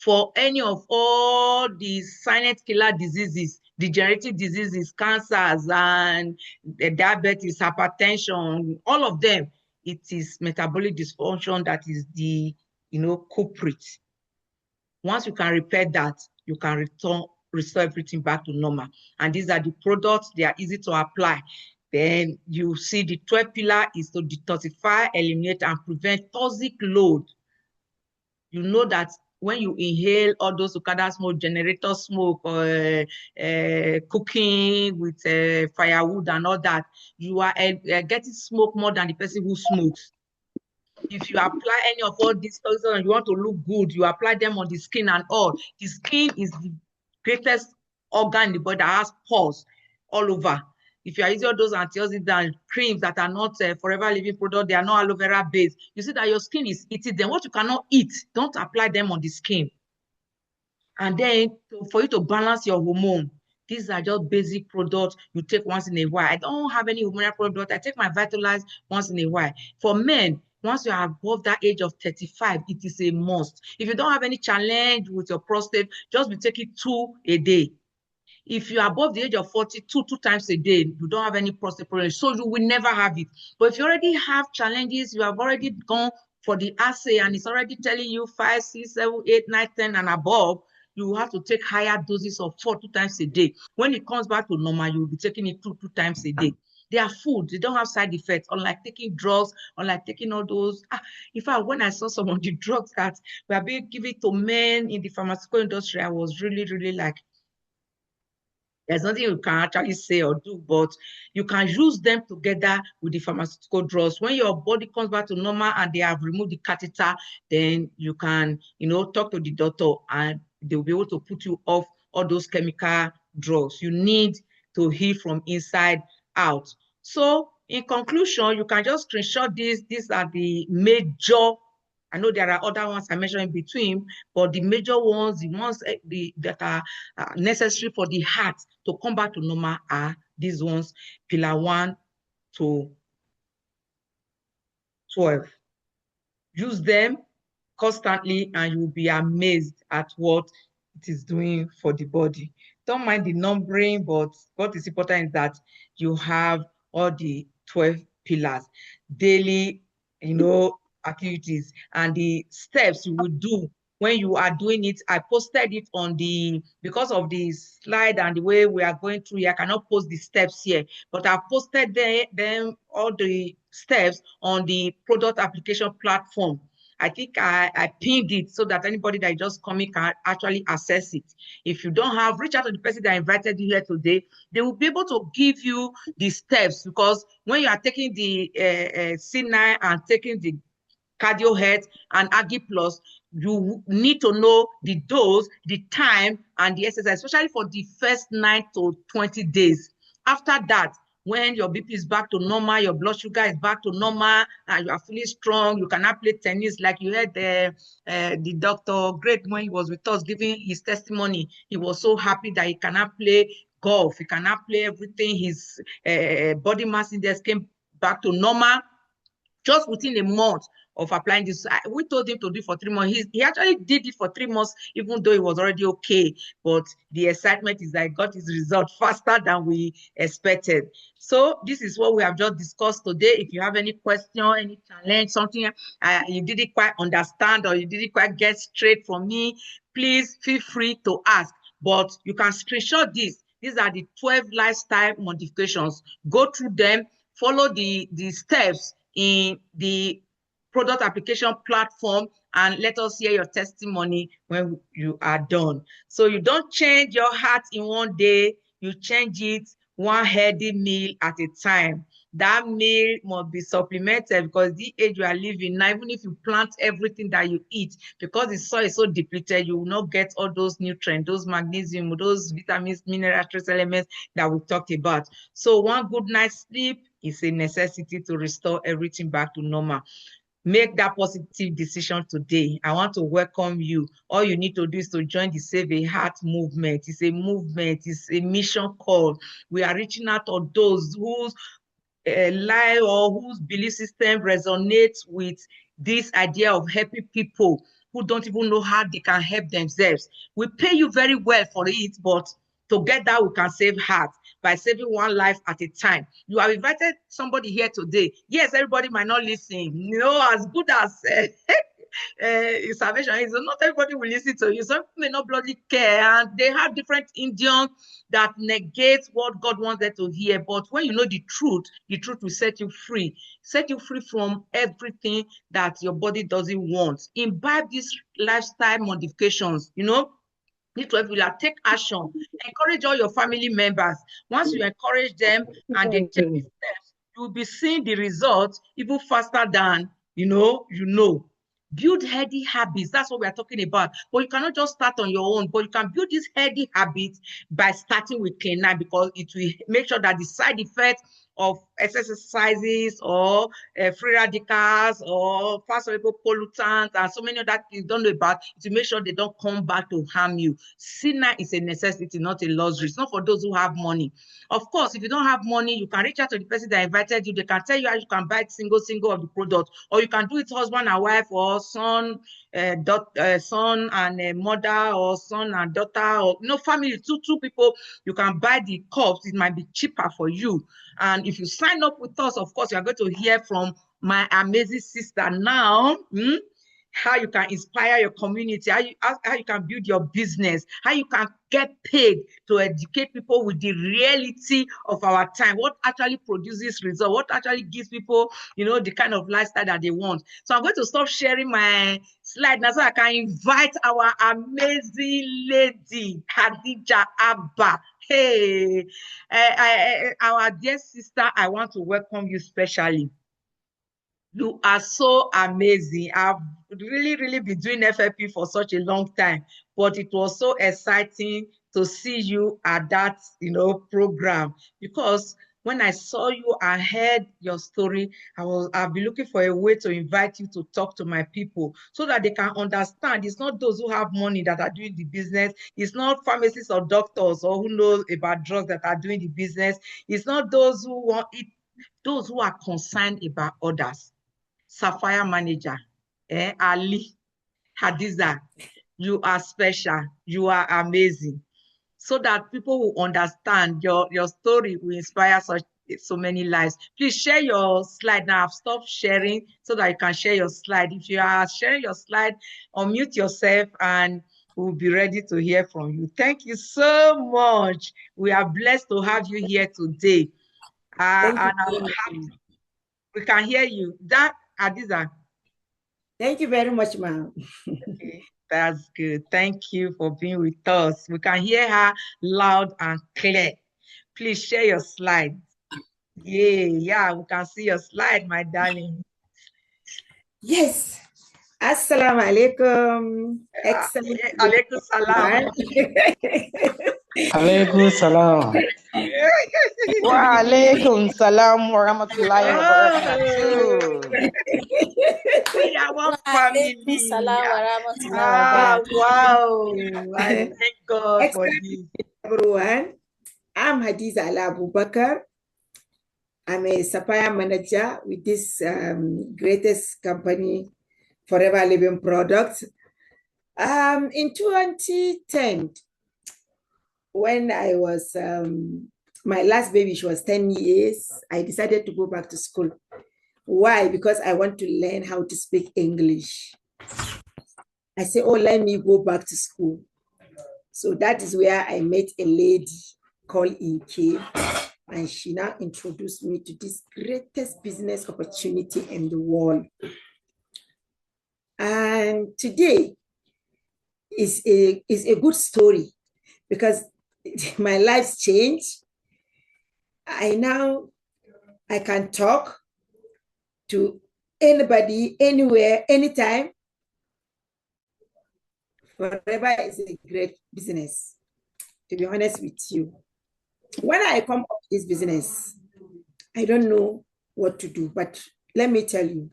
for any of all the silent killer diseases, degenerative diseases, cancers, and diabetes, hypertension, all of them. It is metabolic dysfunction that is the culprit. Once you can repair that, you can restore everything back to normal. And these are the products. They are easy to apply. Then you see the 12th pillar is to detoxify, eliminate, and prevent toxic load. You know that when you inhale all those Okada smoke, generator smoke, or cooking with firewood and all that, you are getting smoke more than the person who smokes. If you apply any of all these things and you want to look good, you apply them on the skin and all. The skin is the greatest organ in the body that has pores all over. If you are using all those antioxidant creams that are not forever living product, they are not aloe vera based, you see that your skin is eating them. What you cannot eat, don't apply them on the skin. And then for you to balance your hormone, these are just basic products you take once in a while. I don't have any hormonal product. I take my Vitalize once in a while. For men, once you are above that age of 35, it is a must. If you don't have any challenge with your prostate, just be taking 2 a day. If you are above the age of 42, 2 times a day, you don't have any prostate problem, so you will never have it. But if you already have challenges, you have already gone for the assay and it's already telling you 5, 6, 7, 8, 9, 10 and above, you have to take higher doses of 4, 2 times a day. When it comes back to normal, you will be taking it 2 times a day. They are food, they don't have side effects, unlike taking drugs, unlike taking all those. In fact, when I saw some of the drugs that were being given to men in the pharmaceutical industry, I was really, really like, there's nothing you can actually say or do, but you can use them together with the pharmaceutical drugs. When your body comes back to normal and they have removed the catheter, then you can, talk to the doctor and they'll be able to put you off all those chemical drugs. You need to heal from inside out. So in conclusion, you can just screenshot this. These are the major, I know there are other ones I mentioned in between, but the major ones, the ones that are necessary for the heart to come back to normal are these ones, pillar 1 to 12. Use them constantly and you'll be amazed at what it is doing for the body. Don't mind the numbering, but what is important is that you have all the 12 pillars, daily, activities and the steps you will do when you are doing it. I posted it on because of the slide and the way we are going through here, I cannot post the steps here, but I posted them all the steps on the product application platform. I think I pinned it so that anybody that is just coming can actually access it. If you don't have, reach out to the person that invited you here today. They will be able to give you the steps, because when you are taking the C9 and taking the Cardio Health and Agi Plus, you need to know the dose, the time, and the exercise, especially for the first 9 to 20 days. After that, when your BP is back to normal, your blood sugar is back to normal, and you are feeling strong, you cannot play tennis. Like you heard the Dr. Great, when he was with us giving his testimony, he was so happy that he cannot play golf, he cannot play everything. His body mass index came back to normal just within a month of applying this. We told him to do it for 3 months. He actually did it for 3 months, even though he was already okay. But the excitement is that he got his result faster than we expected. So this is what we have just discussed today. If you have any question, any challenge, something you didn't quite understand or you didn't quite get straight from me, please feel free to ask. But you can screenshot this. These are the 12 lifestyle modifications. Go through them, follow the steps in the product application platform, and let us hear your testimony when you are done. So you don't change your heart in one day, you change it one healthy meal at a time. That meal must be supplemented, because the age you are living now, even if you plant everything that you eat, because the soil is so depleted, you will not get all those nutrients, those magnesium, those vitamins, minerals, trace elements that we talked about. So one good night's sleep is a necessity to restore everything back to normal. Make that positive decision today. I want to welcome you. All you need to do is to join the Save a Heart movement. It's a movement, it's a mission call. We are reaching out to those whose life or whose belief system resonates with this idea of helping people who don't even know how they can help themselves. We pay you very well for it, but together we can save hearts by saving one life at a time. You have invited somebody here today. Yes, everybody might not listen. As good as salvation is not everybody will listen to you. Some people may not bloody care, and they have different idioms that negate what God wants them to hear. But when you know the truth will set you free from everything that your body doesn't want. Imbibe these lifestyle modifications, you know. Need to take action. Encourage all your family members. Once you encourage them and they take the steps, you'll be seeing the results even faster than you know. Build healthy habits. That's what we are talking about. But you cannot just start on your own, but you can build these healthy habits by starting with Clean9, because it will make sure that the side effects of exercises or free radicals or fast soluble pollutants and so many other things you don't know about, to make sure they don't come back to harm you. Clean9 is a necessity, not a luxury. It's not for those who have money. Of course, if you don't have money, you can reach out to the person that invited you. They can tell you how you can buy single of the product, or you can do it husband and wife, or son and mother, or son and daughter, or family, two people. You can buy the cups. It might be cheaper for you. And if you sign up with us, of course, you are going to hear from my amazing sister now. How you can inspire your community, how you can build your business, how you can get paid to educate people with the reality of our time, what actually produces results, what actually gives people, the kind of lifestyle that they want. So I'm going to stop sharing my slide now so I can invite our amazing lady, Khadija Abba. Hey, our dear sister, I want to welcome you specially. You are so amazing. I've really been doing FFP for such a long time, but it was so exciting to see you at that, program, because when I saw you and heard your story, I've been looking for a way to invite you to talk to my people so that they can understand. It's not those who have money that are doing the business. It's not pharmacists or doctors or who know about drugs that are doing the business. It's not those who want it, those who are concerned about others. Sapphire manager, Ali, Hadiza, you are special. You are amazing. So that people will understand your story will inspire so many lives. Please share your slide now. I've stopped sharing so that you can share your slide. If you are sharing your slide, unmute yourself and we'll be ready to hear from you. Thank you so much. We are blessed to have you here today. And I'm happy we can hear you. That Hadiza. Thank you very much, ma'am. Okay, that's good. Thank you for being with us. We can hear her loud and clear. Please share your slides. Yeah, we can see your slide, my darling. Yes. Assalamu alaikum. Excellent. Alaikum salam. Alaikum salam. Wa alaikum salam wa rahmatullahi wa barakatuh. We are one family. Salam wa rahmatullahi wow. I thank God for this. Everyone, I'm Hadiza Ala Abubakar. I'm a supplier manager with this greatest company, Forever Living Products. In 2010, when I was, my last baby, she was 10 years, I decided to go back to school. Why? Because I want to learn how to speak English. I said, oh, let me go back to school. So that is where I met a lady called Inke, and she now introduced me to this greatest business opportunity in the world. And today is a good story because my life's changed. I can talk to anybody, anywhere, anytime. Forever is a great business, to be honest with you. When I come up to this business, I don't know what to do, but let me tell you,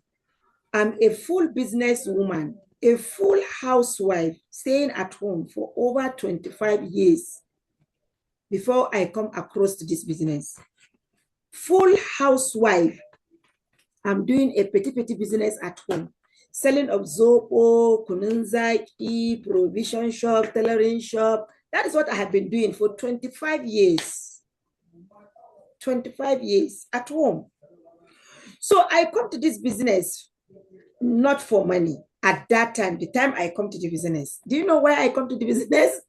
I'm a full business woman, a full housewife, staying at home for over 25 years before I come across to this business. Full housewife. I'm doing a petty business at home, selling of Zopo, Kununzaki, provision shop, tailoring shop. That is what I have been doing for 25 years. 25 years at home. So I come to this business not for money. at that time, the time I come to the business, do you know why I come to the business?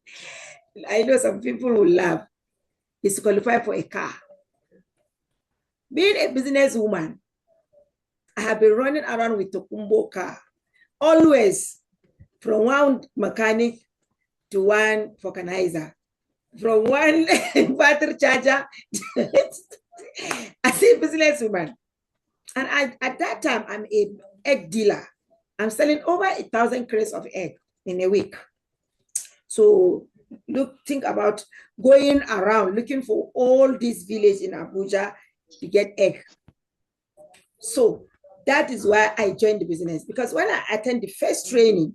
I know some people will laugh. Is to qualify for a car. Being a businesswoman, I have been running around with Tokumbo car, always from one mechanic to one vulcanizer, from one battery charger as a businesswoman. And at that time, I'm an egg dealer. I'm selling over 1,000 crates of egg in a week. So think about going around looking for all these villages in Abuja to get egg. So that is why I joined the business, because when I attend the first training,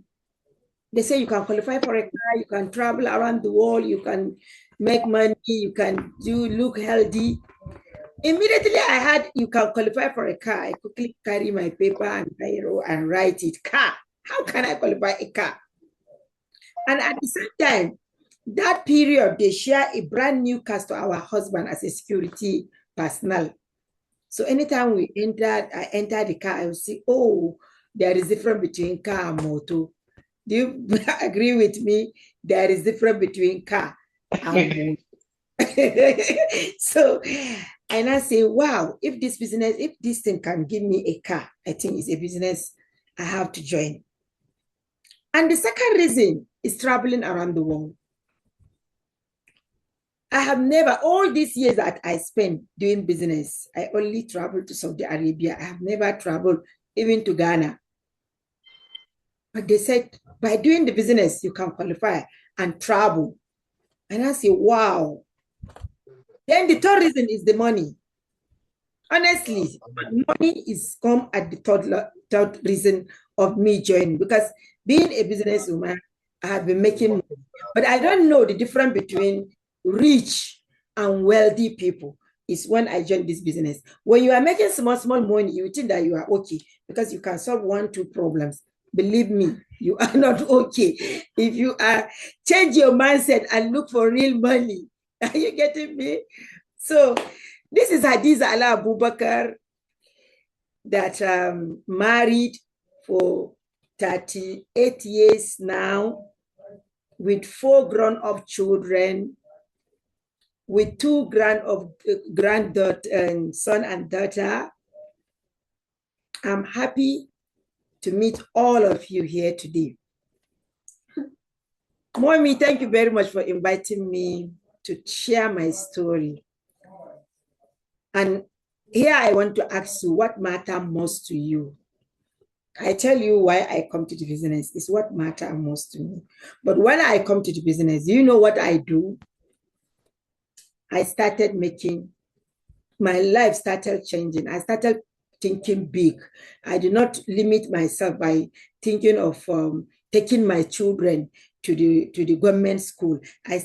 they say you can qualify for a car, you can travel around the world, you can make money, you can look healthy. Immediately I had, you can qualify for a car. I quickly carry my paper and biro and write it, car. How can I qualify a car? And at the same time, that period, they share a brand new car to our husband as a security personnel. So anytime I enter the car, I will see, oh, there is difference between car and motor. Do you agree with me? There is difference between car and motor. So, and I say, wow, if this thing can give me a car, I think it's a business I have to join. And the second reason is traveling around the world. I have never, all these years that I spent doing business, I only traveled to Saudi Arabia. I have never traveled even to Ghana. But they said, by doing the business, you can qualify and travel. And I say, wow. Then the third reason is the money. Honestly, money is come at the third reason of me joining, because being a businesswoman, I have been making money. But I don't know the difference between rich and wealthy people is when I joined this business. When you are making small money, you think that you are okay because you can solve 1-2 problems. Believe me, you are not okay. If you are, change your mindset and look for real money. Are you getting me? So this is Hadiza Ala Abubakar that married for 38 years now, with 4 grown-up children, with 2 granddaughter, son and daughter. I'm happy to meet all of you here today. Mommy, thank you very much for inviting me to share my story. And here I want to ask you, what matters most to you? I tell you why I come to the business. It's what matters most to me. But when I come to the business, you know what I do? I started my life started changing. I started thinking big. I do not limit myself by thinking of taking my children to the government school. I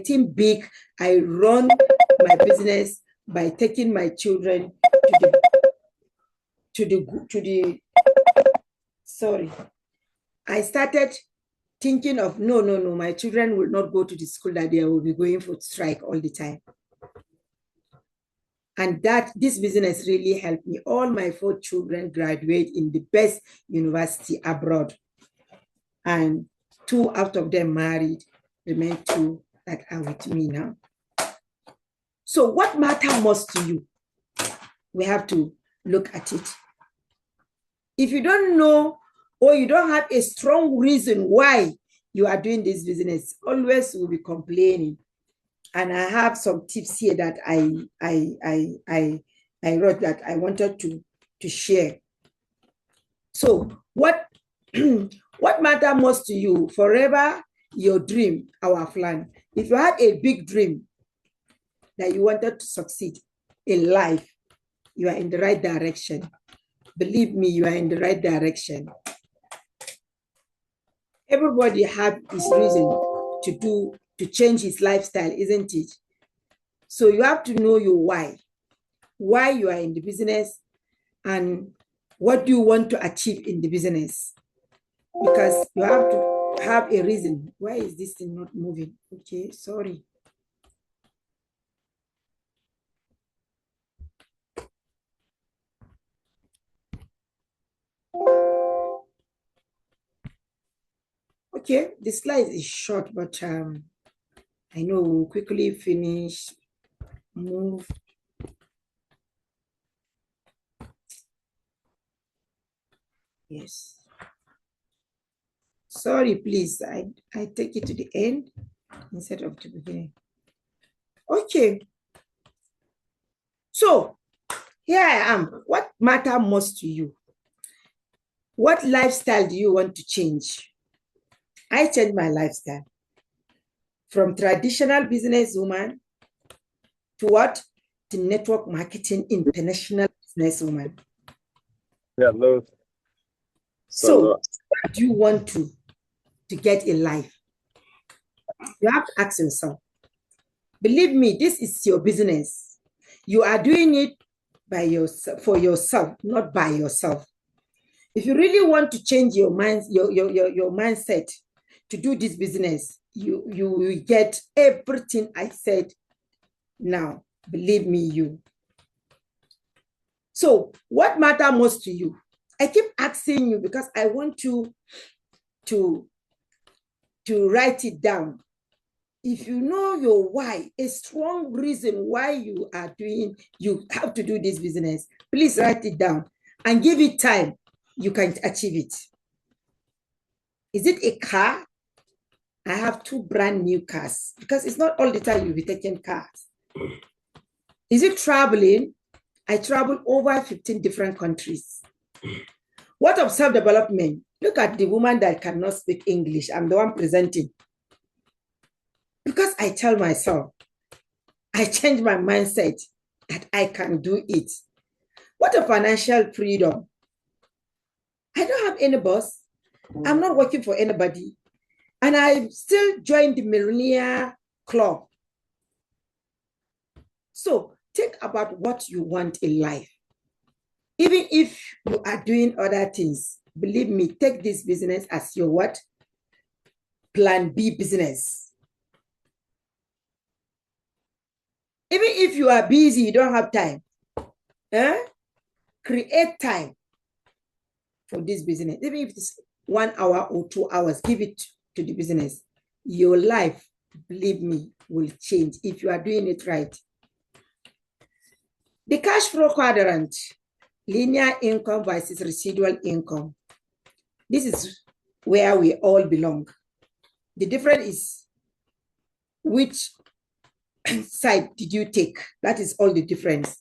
think big. I run my business by taking my children sorry. I started thinking of, no, my children will not go to the school that they will be going for strike all the time. And this business really helped me. All my 4 children graduate in the best university abroad. And 2 out of them married, remain 2 that are with me now. So what matters most to you? We have to look at it. If you don't know, or you don't have a strong reason why you are doing this business, always will be complaining. And I have some tips here that I wrote that I wanted to share. So what matters most to you? Forever, your dream, our plan. If you have a big dream that you wanted to succeed in life, you are in the right direction. Believe me, you are in the right direction. Everybody has this reason to change his lifestyle, isn't it? So you have to know your why you are in the business, and what do you want to achieve in the business, because you have to have a reason. Why is this thing not moving? Okay, sorry. Okay, the slide is short, but I know we'll quickly finish. Move. Yes. Sorry, please. I take it to the end instead of the beginning. Okay. So here I am. What matters most to you? What lifestyle do you want to change? I changed my lifestyle from traditional businesswoman to what? To network marketing international businesswoman. Hello. So what do you want to get in life? You have to ask yourself. Believe me, this is your business. You are doing it by yourself, for yourself, not by yourself. If you really want to change your mind, your mindset to do this business, you will get everything I said now. Believe me, you. So what matters most to you? I keep asking you because I want you to write it down. If you know your why, a strong reason why you have to do this business, please write it down and give it time. You can achieve it. Is it a car? I have 2 brand new cars because it's not all the time you'll be taking cars. Is it traveling? I travel over 15 different countries. What of self-development? Look at the woman that cannot speak English. I'm the one presenting. Because I tell myself, I change my mindset that I can do it. What of financial freedom? I don't have any boss. I'm not working for anybody. And I still joined the Millionaire Club. So think about what you want in life. Even if you are doing other things, believe me, take this business as your what? Plan B business. Even if you are busy, you don't have time. Create time for this business. Even if it's 1 hour or 2 hours, give it to the business. Your life, believe me, will change if you are doing it right. The cash flow quadrant, linear income versus residual income. This is where we all belong. The difference is which side did you take? That is all the difference.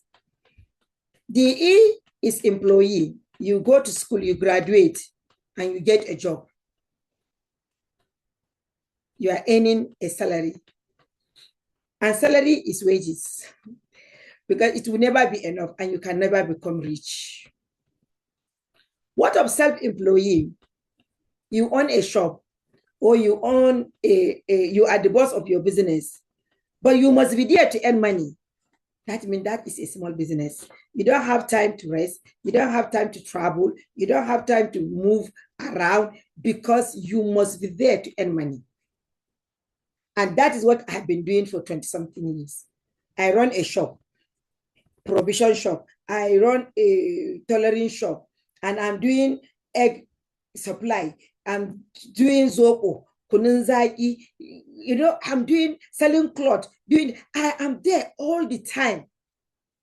The E is employee. You go to school, you graduate, and you get a job. You are earning a salary. And salary is wages. Because it will never be enough and you can never become rich. What of self-employee? You own a shop or you own you are the boss of your business, but you must be there to earn money. That means that is a small business. You don't have time to rest. You don't have time to travel. You don't have time to move around because you must be there to earn money. And that is what I've been doing for 20-something years. I run a shop, provision shop. I run a tailoring shop, and I'm doing egg supply. I'm doing zobo, kununzaki. You know, I'm doing selling cloth. I am there all the time.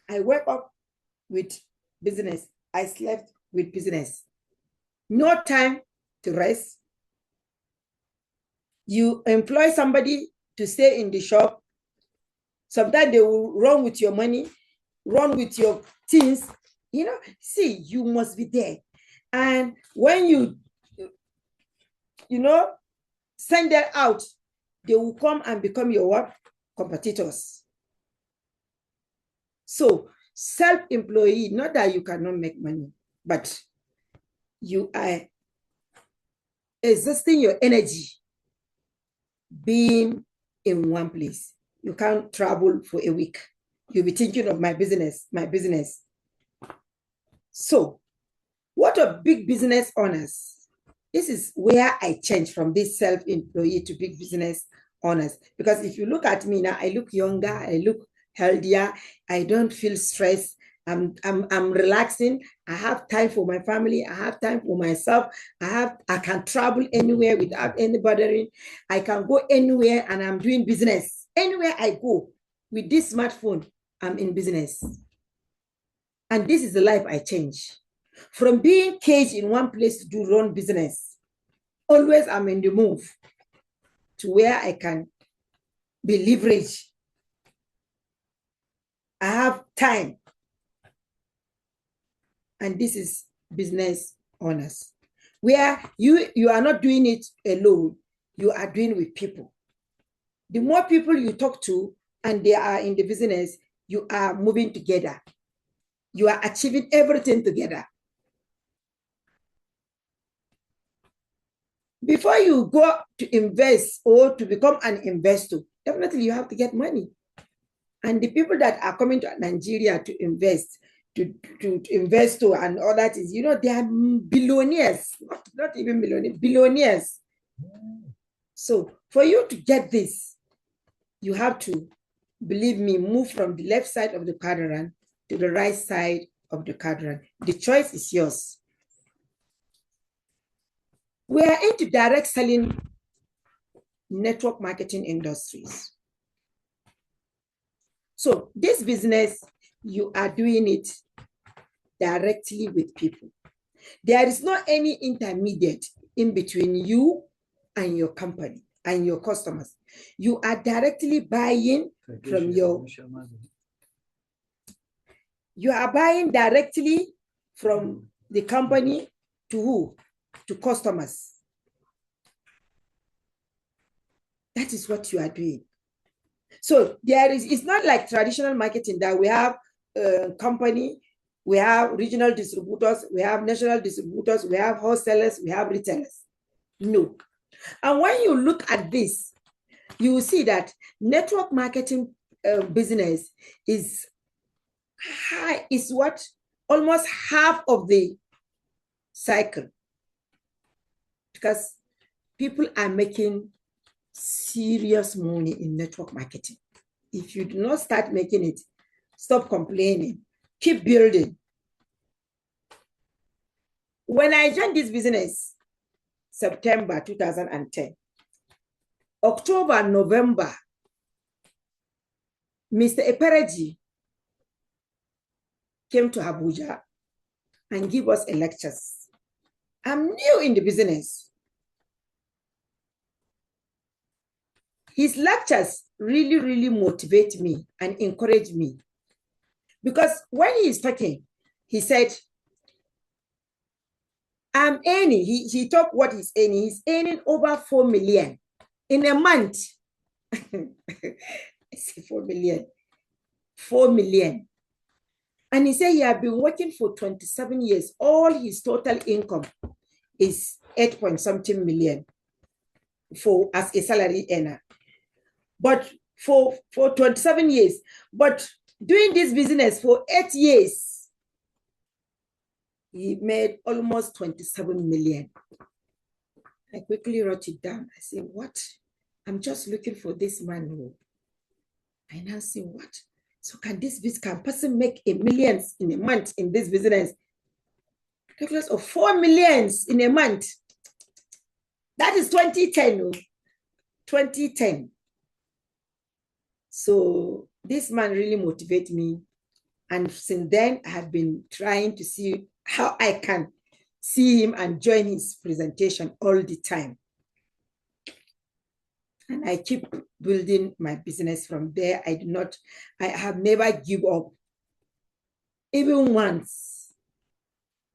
I wake up with business. I slept with business. No time to rest. You employ somebody to stay in the shop. Sometimes they will run with your money, run with your things. You know, see, you must be there. And when you send them out, they will come and become your what? Competitors. So self-employee, not that you cannot make money, but you are exhausting your energy being in one place. You can't travel for a week. You'll be thinking of my business. So what are big business owners? This is where I change from this self-employee to big business owners. Because if you look at me now, I look younger, I look healthier, I don't feel stressed, I'm relaxing, I have time for my family. I have time for myself. I can travel anywhere without any bothering. I can go anywhere and I'm doing business. Anywhere I go with this smartphone, I'm in business. And this is the life I change. From being caged in one place to run business, always I'm in the move to where I can be leveraged. I have time. And this is business owners, where you are not doing it alone, you are doing with people. The more people you talk to and they are in the business, you are moving together. You are achieving everything together. Before you go to invest or to become an investor, definitely you have to get money. And the people that are coming to Nigeria to invest, to invest and all that is, you know, they are billionaires, not even millionaires, billionaires. So for you to get this, you have to, believe me, move from the left side of the quadrant to the right side of the quadrant. The choice is yours. We are into direct selling network marketing industries. So this business, you are doing it directly with people. There is not any intermediate in between you and your company and your customers. You are directly buying from you are buying directly from the company to who? To customers. That is what you are doing. So it's not like traditional marketing that we have a company, we have regional distributors, we have national distributors, we have wholesalers, we have retailers. No. And when you look at this, you will see that network marketing business is high, is what? Almost half of the cycle. Because people are making serious money in network marketing. If you do not start making it, stop complaining, keep building. When I joined this business, September 2010, October, November, Mr. Epereji came to Abuja and gave us a lectures. I'm new in the business. His lectures really, really motivate me and encourage me. Because when he is talking, he said, I'm earning, he talked what he's earning. He's earning over 4 million in a month. I say 4 million. 4 million. And he said he had been working for 27 years. All his total income is 8-point-something million as a salary earner. But for 27 years, but doing this business for 8 years, he made almost 27 million. I quickly wrote it down. I said, what? I'm just looking for this man. I now say, what? So can person make a millions in a month in this business? Ridiculous of 4 millions in a month. That is 2010. 2010. So this man really motivates me. And since then, I have been trying to see how I can see him and join his presentation all the time. And I keep building my business from there. I have never given up, even once.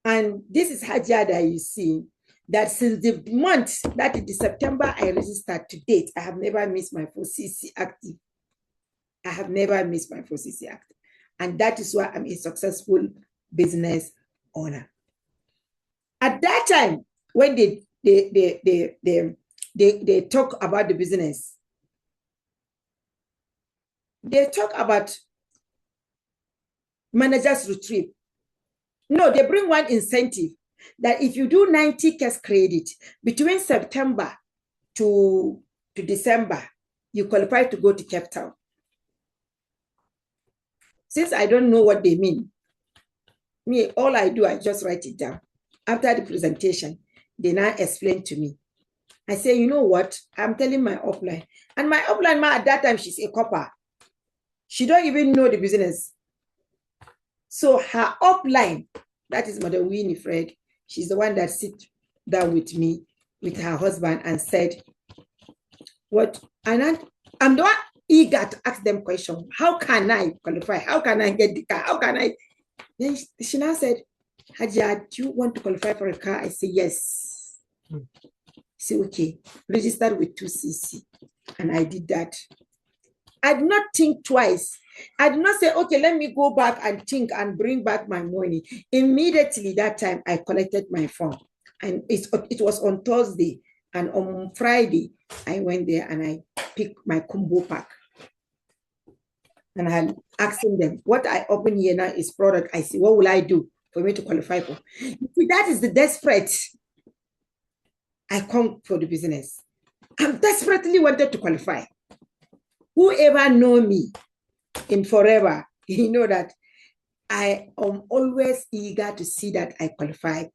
And this is Hajia that you see, that since the month, that is September I registered to date, I have never missed my 4CC active. I have never missed my 4CC active. And that is why I'm a successful business owner. At that time, when they talk about the business, they talk about manager's retreat. No, they bring one incentive that if you do 90 cash credit between September to December, you qualify to go to Cape Town. Since I don't know what they mean, Me, all I do, I just write it down. After the presentation, they now explain to me. I say, you know what? I'm telling my upline. And my upline, ma, at that time, she's a copper. She don't even know the business. So her upline, that is Madam Winifred, she's the one that sit down with me, with her husband, and said, what? And I'm the one eager to ask them questions. How can I qualify? How can I get the car? How can I? Then she now said, Hajia, do you want to qualify for a car? I say, yes. Say, okay, registered with 2CC. And I did that. I did not think twice. I did not say, okay, let me go back and think and bring back my money. Immediately that time, I collected my form. And it was on Thursday. And on Friday, I went there and I picked my combo pack. And I'm asking them, what I open here now is product. I see, what will I do for me to qualify for? That is the desperate. I come for the business. I'm desperately wanted to qualify. Whoever know me in forever, you know that I am always eager to see that I qualify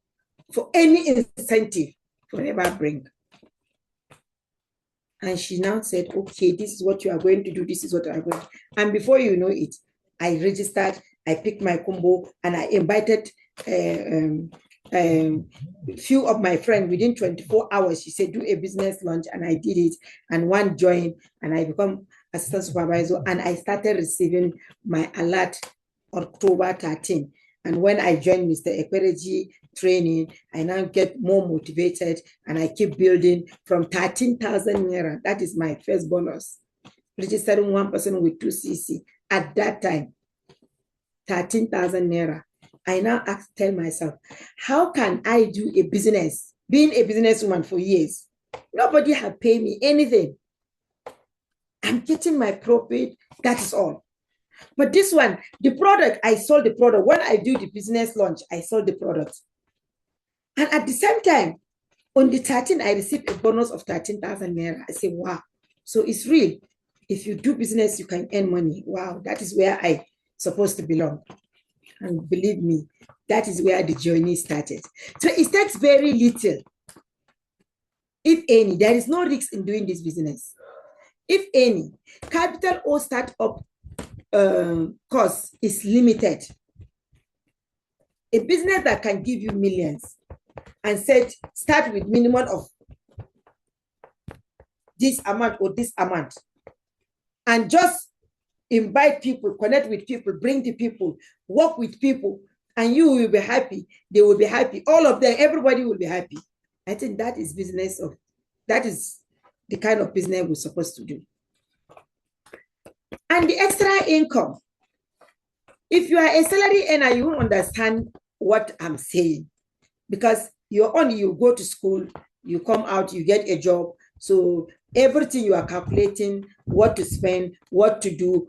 for any incentive forever bring. And she now said, okay, this is what you are going to do. This is what I'm going to do. And before you know it, I registered, I picked my combo, and I invited a few of my friends within 24 hours. She said, do a business lunch, and I did it. And one joined, and I become assistant supervisor, and I started receiving my alert October 13. And when I joined Mr. Ekwereji training, I now get more motivated and I keep building from 13,000 naira. That is my first bonus. Registering one person with 2CC at that time, 13,000 naira. I now tell myself, how can I do a business, being a businesswoman for years? Nobody have paid me anything. I'm getting my profit, that is all. But this one, the product, I sold the product. When I do the business launch, I sold the product. And at the same time, on the 13th, I received a bonus of 13,000 naira. I say, wow. So it's real. If you do business, you can earn money. Wow, that is where I supposed to belong. And believe me, that is where the journey started. So it takes very little, if any. There is no risk in doing this business. If any, capital or startup cost is limited. A business that can give you millions and start with minimum of this amount or this amount, and just invite people, connect with people, bring the people, work with people, and you will be happy. They will be happy. All of them, everybody will be happy. I think that is that is the kind of business we're supposed to do. And the extra income. If you are a salary earner, you won't understand what I'm saying, because you go to school, you come out, you get a job. So everything you are calculating, what to spend, what to do.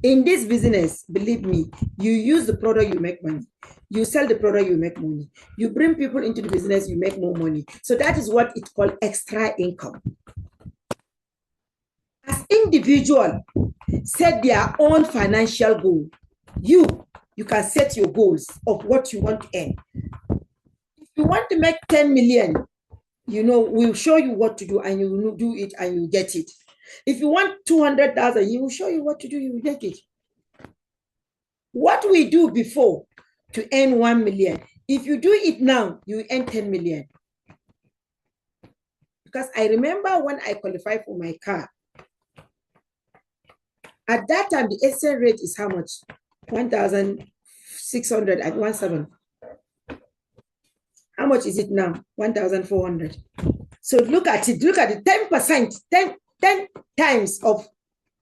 In this business, believe me, you use the product, you make money. You sell the product, you make money. You bring people into the business, you make more money. So that is what it's called extra income. As individual, set their own financial goal. You can set your goals of what you want to earn. If you want to make 10 million, we'll show you what to do, and you will do it and you get it. If you want 200,000, you will show you what to do, you will get it. What we do before to earn 1 million, if you do it now, you earn 10 million. Because I remember when I qualified for my car, at that time, the exchange rate is how much? 1,600 at 17. How much is it now? 1,400. So look at it. Look at it. 10%, 10 times of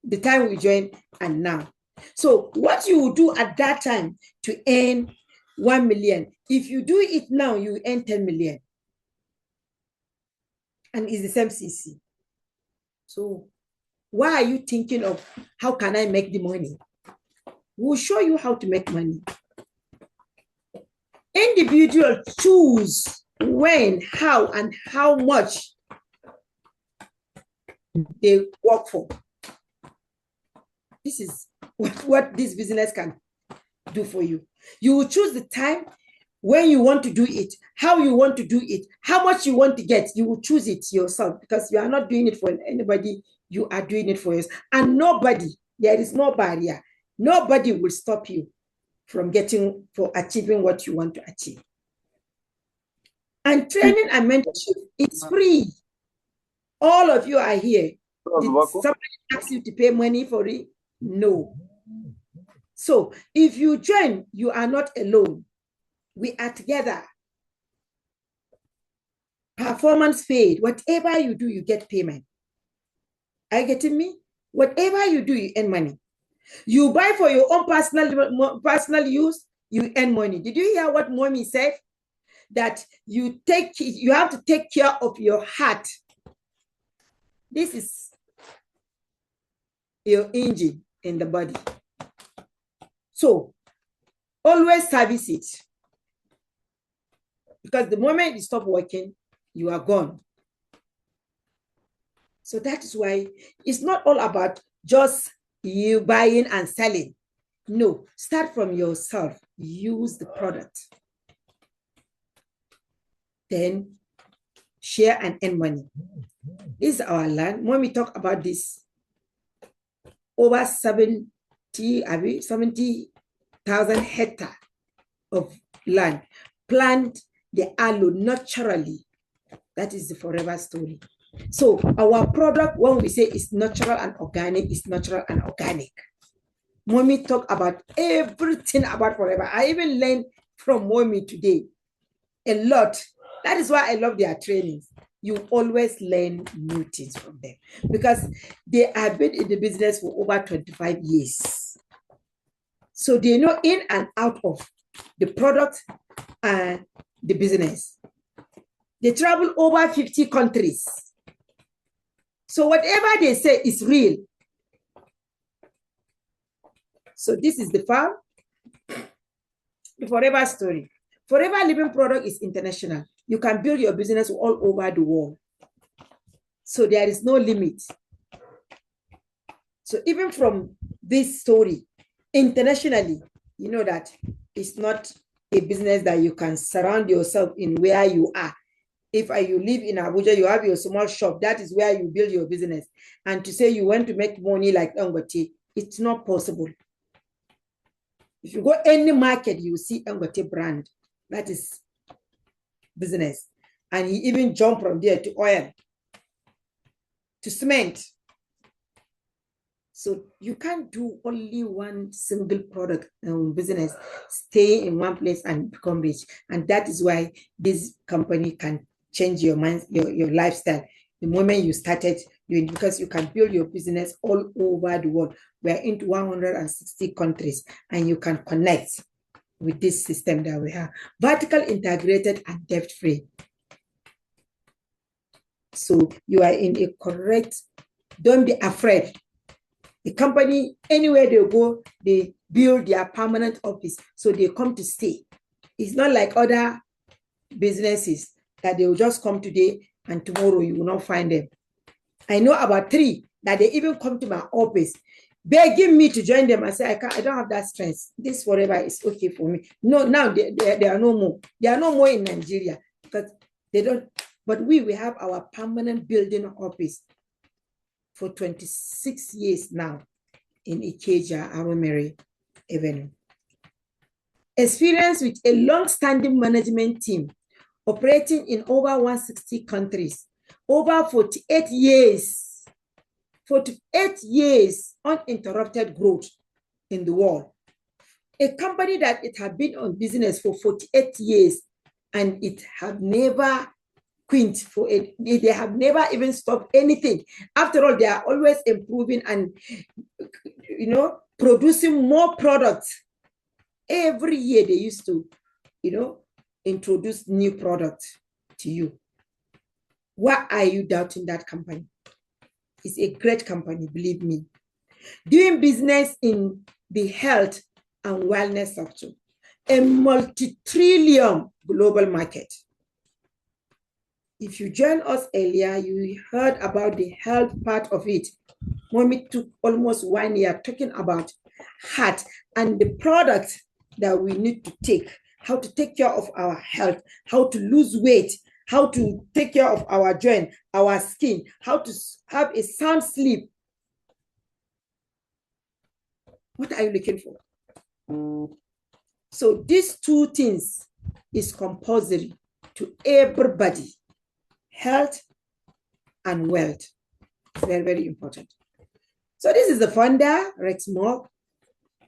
the time we joined and now. So what you will do at that time to earn 1 million, if you do it now, you earn 10 million. And it's the same CC. So why are you thinking of how can I make the money? We'll show you how to make money. Individuals choose when, how, and how much they work for. This is what this business can do for you. You will choose the time when you want to do it, how you want to do it, how much you want to get. You will choose it yourself because you are not doing it for anybody. You are doing it for yourself. And nobody, there is no barrier. Nobody will stop you from achieving what you want to achieve. And training and mentorship, it's free. All of you are here. Did somebody ask you to pay money for it? No. So if you join, you are not alone. We are together. Performance paid. Whatever you do, you get payment. Are you getting me? Whatever you do, you earn money. You buy for your own personal use, you earn money. Did you hear what Mommy said? That you have to take care of your heart. This is your engine in the body. So always service it. Because the moment you stop working, you are gone. So that is why it's not all about just you buying and selling. No, start from yourself. Use the product. Then share and earn money. This is our land. When we talk about this, over 70,000 hectares of land, plant the aloe naturally. That is the forever story. So our product, when we say it's natural and organic, it's natural and organic. Mommy talk about everything about forever. I even learned from Mommy today a lot. That is why I love their trainings. You always learn new things from them because they have been in the business for over 25 years. So they know in and out of the product and the business. They travel over 50 countries. So whatever they say is real. So this is the farm, the forever story. Forever Living product is international. You can build your business all over the world. So there is no limit. So even from this story, internationally, you know that it's not a business that you can surround yourself in where you are. If you live in Abuja, you have your small shop, that is where you build your business. And to say you want to make money like Dangote, it's not possible. If you go any market, you see Dangote brand. That is business. And he even jumped from there to oil, to cement. So you can't do only one single product business, stay in one place and become rich. And that is why this company can change your mind, your lifestyle. The moment you started doing, because you can build your business all over the world. We're into 160 countries and you can connect with this system that we have. Vertical integrated and debt-free. So you are in a correct, don't be afraid. The company, anywhere they go, they build their permanent office. So they come to stay. It's not like other businesses that they will just come today and tomorrow you will not find them. I know about 3 that they even come to my office, begging me to join them. I say, I don't have that strength. This forever is okay for me. No, now they are no more. They are no more in Nigeria because they don't. But we have our permanent building office for 26 years now in Ikeja, Aromere Avenue. Experience with a long-standing management team operating in over 160 countries, over 48 years. 48 years uninterrupted growth in the world. A company that it had been on business for 48 years and it have never quit for it. They have never even stopped anything. After all, they are always improving and, producing more products. Every year they used to, introduce new products to you. Why are you doubting that company? It's a great company, believe me. Doing business in the health and wellness sector, a multi-trillion global market. If you joined us earlier, you heard about the health part of it. When we took almost 1 year talking about heart and the product that we need to take, how to take care of our health, how to lose weight, how to take care of our joint, our skin, how to have a sound sleep. What are you looking for? So these two things is compulsory to everybody, health and wealth. Very, very important. So this is the founder, Rex Mogg.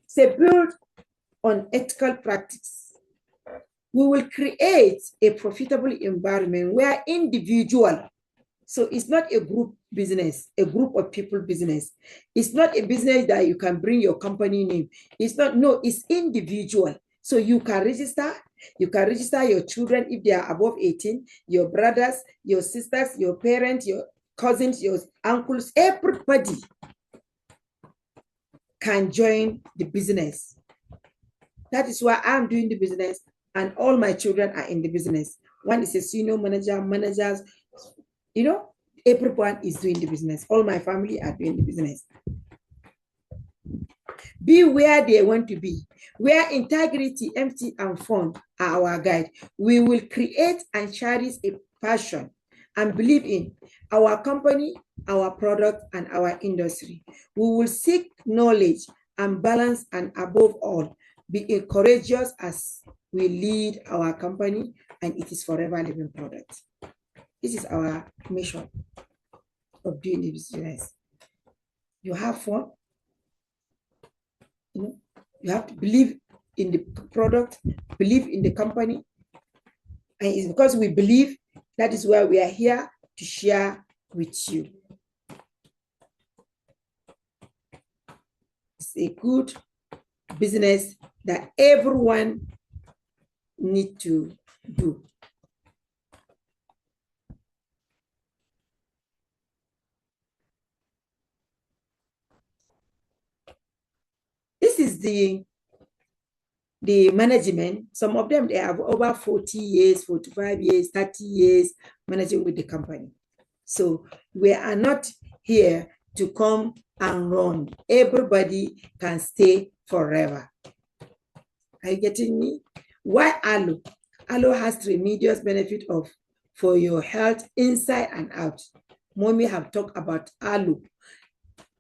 Say, build on ethical practice. We will create a profitable environment where individual, so it's not a group business, a group of people business. It's not a business that you can bring your company name. It's not, no, it's individual. So you can register your children if they are above 18, your brothers, your sisters, your parents, your cousins, your uncles, everybody can join the business. That is why I'm doing the business and all my children are in the business. One is a senior manager, managers, you know, everyone is doing the business. All my family are doing the business. Be where they want to be, where integrity, empathy, and fun are our guide. We will create and cherish a passion and believe in our company, our product, and our industry. We will seek knowledge and balance, and above all, be courageous as we lead our company, and it is forever living product. This is our mission of doing the business. You have fun. You know, you have to believe in the product, believe in the company. And it's because we believe that is why we are here to share with you. It's a good business that everyone needs to do. This is the management. Some of them, they have over 40 years, 45 years, 30 years managing with the company. So we are not here to come and run. Everybody can stay forever. Are you getting me? Why aloe? Aloe has tremendous benefit for your health inside and out. Mommy have talked about aloe.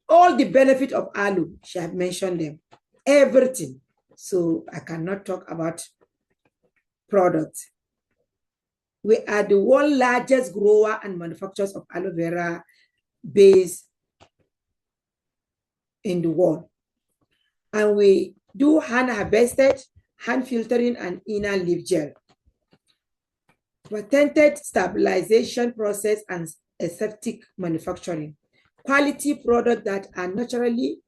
All the benefit of aloe, she have mentioned them. Everything. So I cannot talk about products. We are the world's largest grower and manufacturers of aloe vera base in the world. And we do hand harvested, hand filtering, and inner leaf gel. Patented stabilization process and aseptic manufacturing. Quality products that are naturally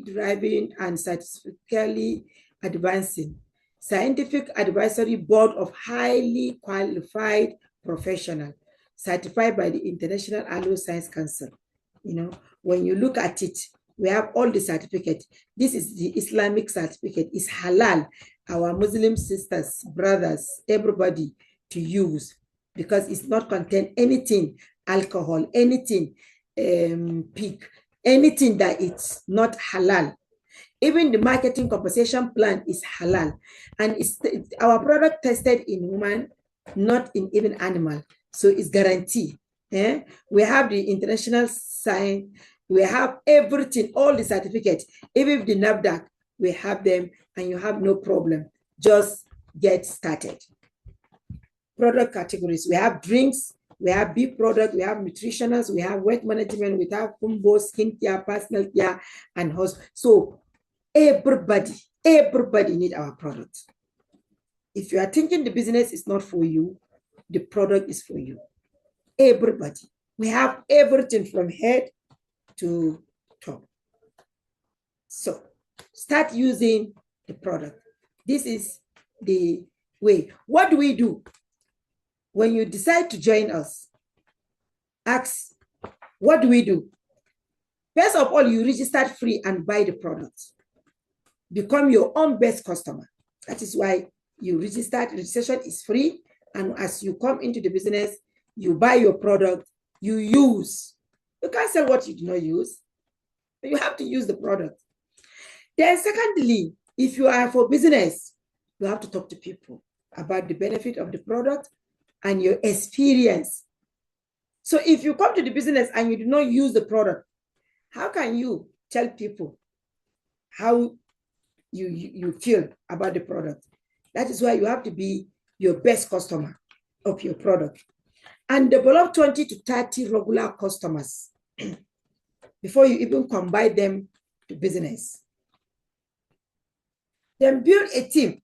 driving and scientifically advancing. Scientific advisory board of highly qualified professionals, certified by the International Aloe Science Council. You know, when you look at it, we have all the certificates. This is the Islamic certificate. It's halal. Our Muslim sisters, brothers, everybody to use, because it's not contain anything, alcohol, anything, pig, anything that it's not halal. Even the marketing compensation plan is halal. And it's our product tested in human, not in even animal. So it's guaranteed. We have the international sign. We have everything, all the certificates. Even the NAFDAC, we have them, and you have no problem. Just get started. Product categories. We have drinks. We have big product, we have nutritionals, we have weight management, we have combo, skin care, personal care, and host. So everybody need our product. If you are thinking the business is not for you, the product is for you. Everybody. We have everything from head to toe. So start using the product. This is the way. What do we do? When you decide to join us, ask, what do we do? First of all, you register free and buy the product. Become your own best customer. That is why you register. Registration is free. And as you come into the business, you buy your product, you use. You can't sell what you do not use. You have to use the product. Then secondly, if you are for business, you have to talk to people about the benefit of the product and your experience. So if you come to the business and you do not use the product, how can you tell people how you feel about the product? That is why you have to be your best customer of your product and develop 20 to 30 regular customers before you even combine them to business. Then build a team.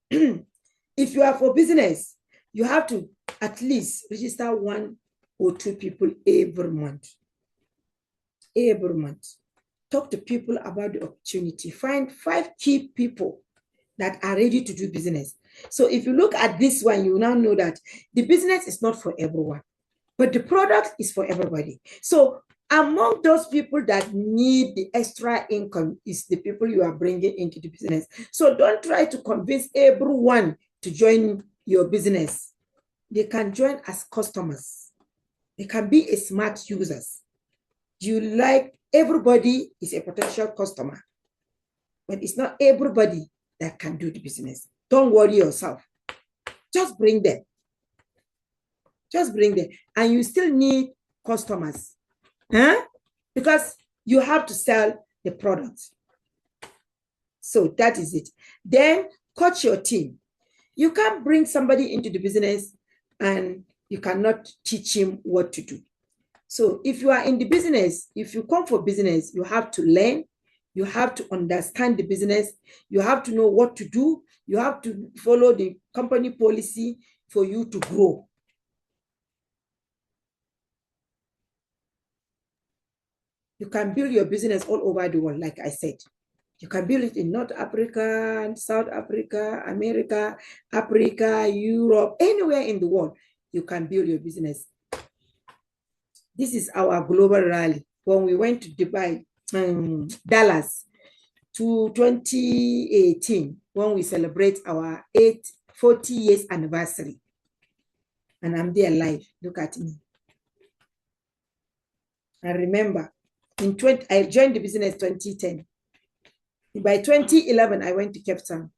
If you are for business, you have to at least register 1 or 2 people every month. Every month. Talk to people about the opportunity. Find 5 key people that are ready to do business. So if you look at this one, you now know that the business is not for everyone, but the product is for everybody. So among those people that need the extra income is the people you are bringing into the business. So don't try to convince everyone to join your business. They can join as customers. They can be a smart users. Everybody is a potential customer, but it's not everybody that can do the business. Don't worry yourself. Just bring them. Just bring them. And you still need customers. Because you have to sell the product. So that is it. Then coach your team. You can't bring somebody into the business and you cannot teach him what to do. So if you are in the business, if you come for business, you have to learn, you have to understand the business, you have to know what to do, you have to follow the company policy for you to grow. You can build your business all over the world, like I said. You can build it in North Africa, South Africa, America, Africa, Europe, anywhere in the world, you can build your business. This is our global rally. When we went to Dubai, Dallas, to 2018, when we celebrate our 40 years anniversary. And I'm there live. Look at me. I remember, I joined the business 2010. By 2011, I went to Cape Town.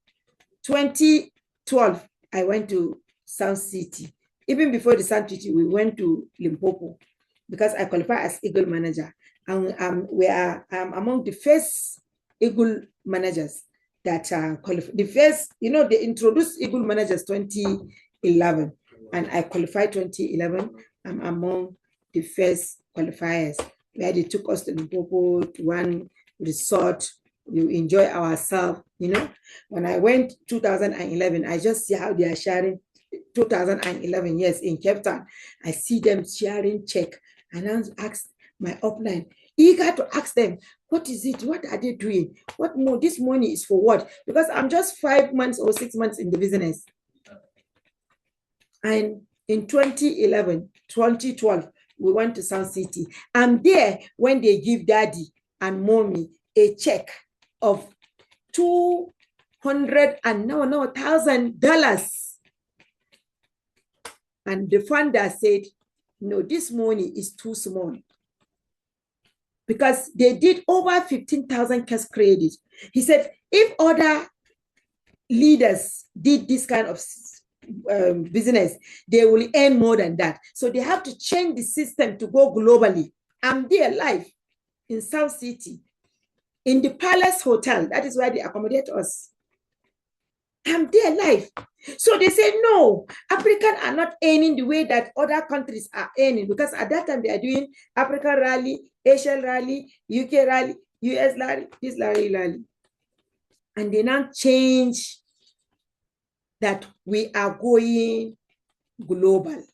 2012, I went to Sound City. Even before the Sound City, we went to Limpopo because I qualify as Eagle manager. And I'm among the first Eagle managers that qualified. The first, they introduced Eagle managers 2011, and I qualified 2011. I'm among the first qualifiers, where they took us to Limpopo to one resort. We enjoy ourselves, When I went 2011, I just see how they are sharing 2011, yes, in Cape Town. I see them sharing check, and I asked my upline, eager to ask them, what is it? What are they doing? What more? This money is for what? Because I'm just 5 months or 6 months in the business. And in 2011, 2012, we went to Sound City. I'm there when they give daddy and mommy a check of $200,000. And the funder said, no, this money is too small. Because they did over 15,000 cash credit. He said, if other leaders did this kind of business, they will earn more than that. So they have to change the system to go globally. I'm there live in South City, in the Palace Hotel. That is where they accommodate us. I'm there live. So they say, no, Africans are not earning the way that other countries are earning, because at that time they are doing African rally, Asian rally, UK rally, US rally, this rally. And they now change that we are going global.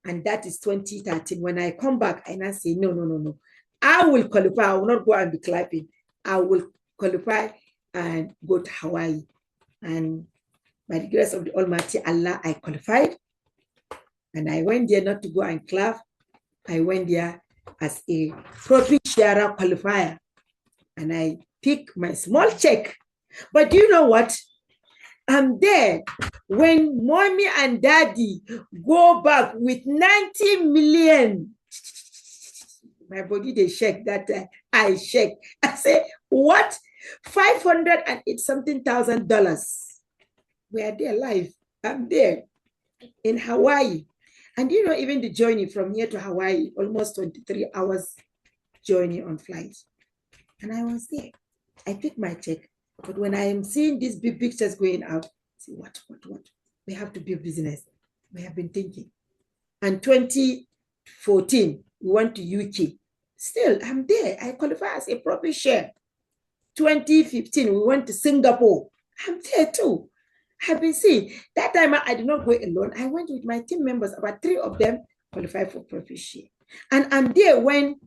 And that is 2013. When I come back, I now say, no. I will qualify. I will not go and be clapping. I will qualify and go to Hawaii. And by the grace of the Almighty Allah, I qualified. And I went there not to go and clap. I went there as a profit sharer qualifier. And I pick my small check. But do you know what? I'm there when mommy and daddy go back with 90 million. My body, they shake that time. I shake. I say, what? $508,000. We are there live. I'm there in Hawaii. And you know, even the journey from here to Hawaii, almost 23 hours journey on flight. And I was there. I picked my check. But when I am seeing these big pictures going out, I say, what? We have to build business. We have been thinking. And 2014, we went to UK. Still, I'm there. I qualify as a profit share. 2015, we went to Singapore. I'm there too. I've been seeing. That time, I did not go alone. I went with my team members. About 3 of them qualified for profit share. And I'm there when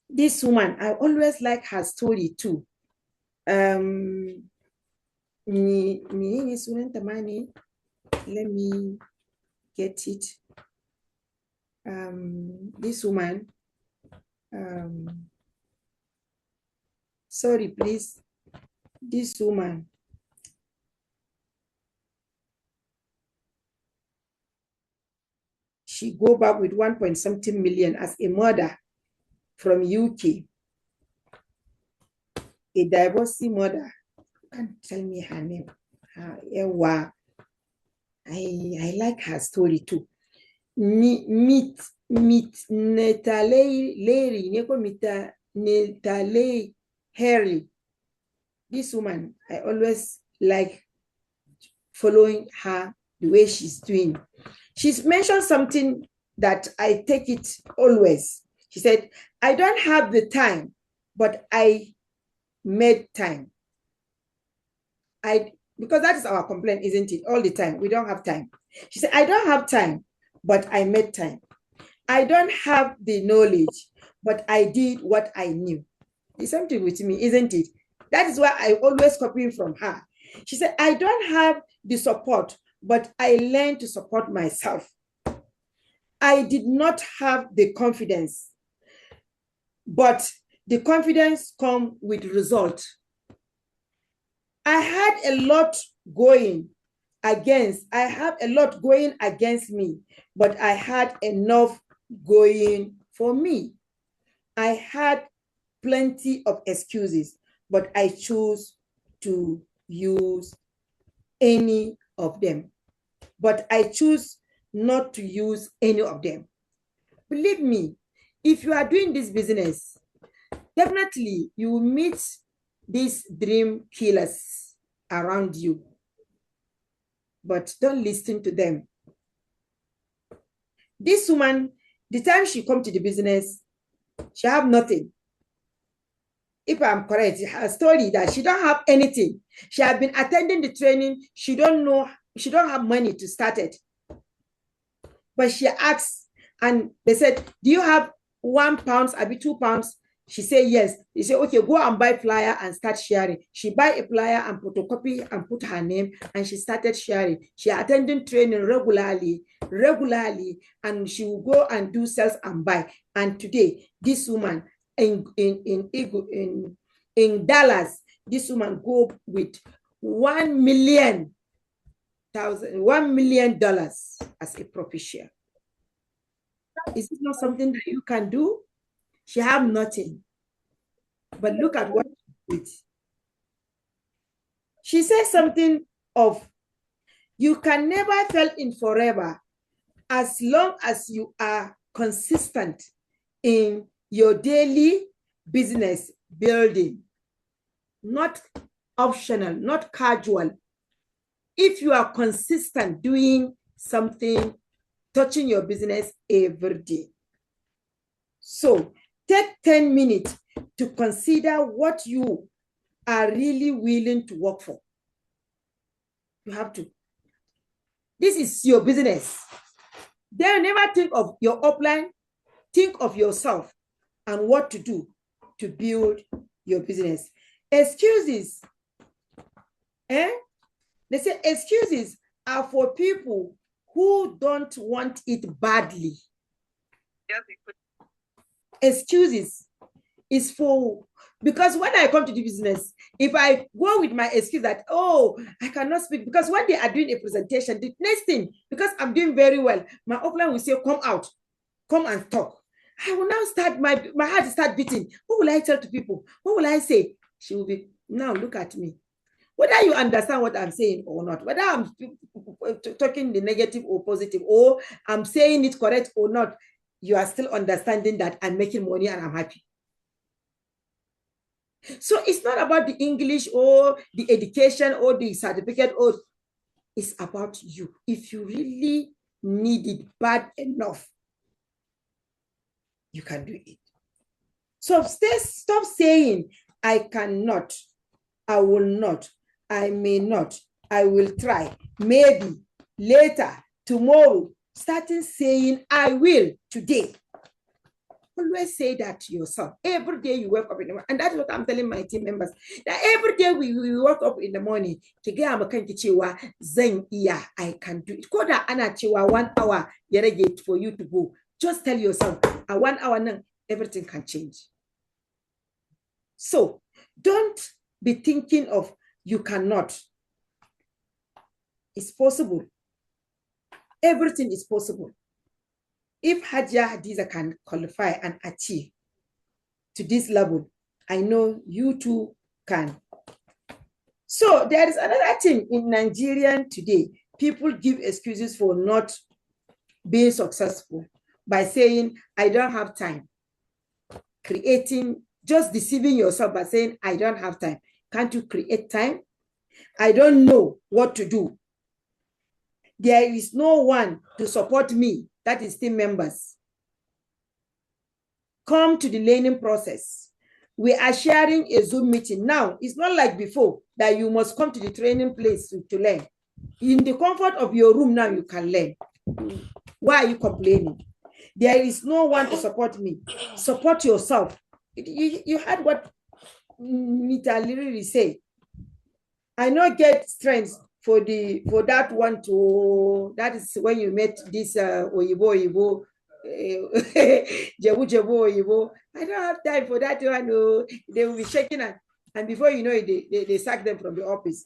this woman, I always like her story too. Let me get it. This woman, sorry, please. This woman, she go back with 1.something million as a mother from UK. A divorcee mother. You can't tell me her name. I like her story too. Meet Netale Harry. This woman, I always like following her, the way she's doing. She's mentioned something that I take it always. She said, I don't have the time, but I made time. Because that is our complaint, isn't it? All the time, we don't have time. She said, I don't have time, but I made time. I don't have the knowledge, but I did what I knew. The same thing with me, isn't it? That is why I always copy from her. She said, I don't have the support, but I learned to support myself. I did not have the confidence, but the confidence comes with result. I had a lot going against me, but I had enough going for me. I had plenty of excuses, but I chose to use any of them. But I choose not to use any of them. Believe me, if you are doing this business, definitely you will meet these dream killers around you. But don't listen to them. This woman, the time she come to the business, she have nothing. If I'm correct, her story that she don't have anything. She had been attending the training. She don't have money to start it. But she asked, and they said, do you have £1, maybe £2? She said, yes. They said, okay, go and buy flyer and start sharing. She buy a flyer and photocopy and put her name, and she started sharing. She attended training regularly, and she will go and do sales and buy. And today, this woman in Dallas, this woman go with $1 million as a profit share. Is it not something that you can do? She have nothing, but look at what she did. She says something of, you can never fail in forever as long as you are consistent in your daily business building, not optional, not casual. If you are consistent doing something, touching your business every day. So take 10 minutes to consider what you are really willing to work for. You have to. This is your business. Then never think of your upline, think of yourself and what to do to build your business. Excuses. They say excuses are for people who don't want it badly. Excuses is for, because when I come to the business, if I go with my excuse that, oh, I cannot speak, because when they are doing a presentation, the next thing, because I'm doing very well, my upline will say, come out, come and talk. I will now start, my heart start beating. What will I tell to people? What will I say? she will be, now look at me. Whether you understand what I'm saying or not, whether I'm talking the negative or positive, or I'm saying it correct or not, you are still understanding that I'm making money and I'm happy. So it's not about the English or the education or the certificate, or it's about you. If you really need it bad enough, you can do it. So stop saying, I cannot, I will not, I may not, I will try, maybe, later, tomorrow. Starting saying, I will today. Always say that to yourself. Every day you wake up in the morning, and that's what I'm telling my team members. That every day we wake up in the morning, I can do it. Koda ana chewa 1 hour for you to go. Just tell yourself, 1 hour, everything can change. So don't be thinking of you cannot. It's possible. Everything is possible. If Hajia Hadiza can qualify and achieve to this level, I know you too can. So there is another thing in Nigeria today. People give excuses for not being successful by saying, I don't have time. Just deceiving yourself by saying, I don't have time. Can't you create time? I don't know what to do. There is no one to support me, that is team members. Come to the learning process. We are sharing a Zoom meeting. Now, it's not like before that you must come to the training place to learn. In the comfort of your room now, you can learn. Why are you complaining? There is no one to support me. Support yourself. You heard what Mita literally say. I not get strength for that one to, that is when you met this Oyibo, Jebu Oyibo. I don't have time for that one. No. They will be shaking and before you know it, they sack them from the office.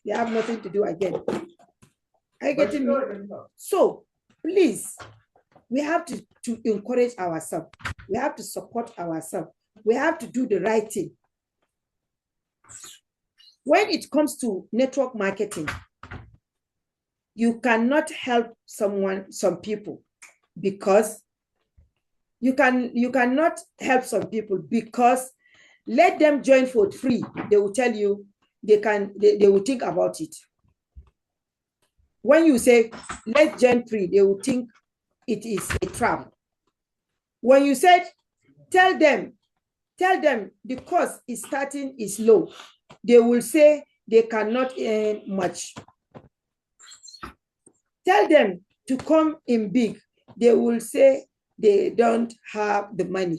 They have nothing to do again. Are you getting me? So please, we have to encourage ourselves. We have to support ourselves. We have to do the right thing. When it comes to network marketing, you cannot help some people because you cannot help some people because let them join for free. They will tell you they will think about it. When you say let's join free, they will think it is a trap. When you said tell them the cost is starting is low, they will say they cannot earn much. Tell them to come in big, they will say they don't have the money.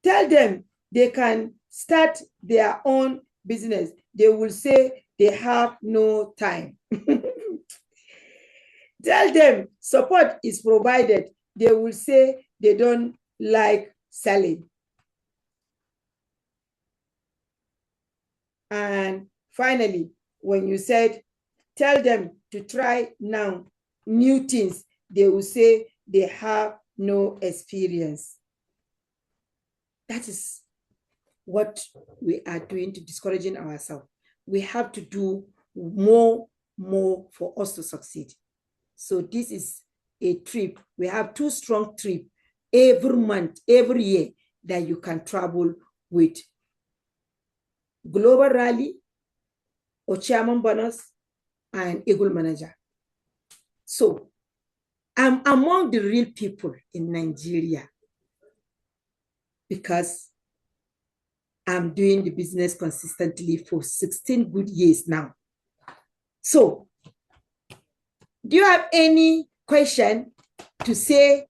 Tell them they can start their own business, they will say they have no time. Tell them support is provided, they will say they don't like selling. And finally, when you said, tell them to try now new things, they will say they have no experience. That is what we are doing to discouraging ourselves. We have to do more for us to succeed. So this is a trip. We have 2 strong trips every month, every year that you can travel with Global Rally, or Chairman Bonus, and Eagle Manager. So I'm among the real people in Nigeria because I'm doing the business consistently for 16 good years now. So do you have any question to say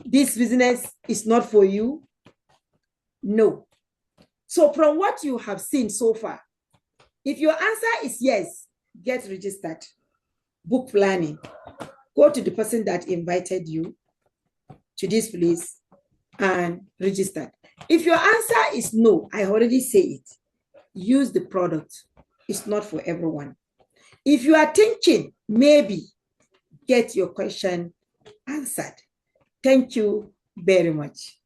this business is not for you? No. So from what you have seen so far, if your answer is yes, get registered, book planning, go to the person that invited you to this place and register. If your answer is no, I already say it, use the product. It's not for everyone. If you are thinking, maybe, get your question answered. Thank you very much.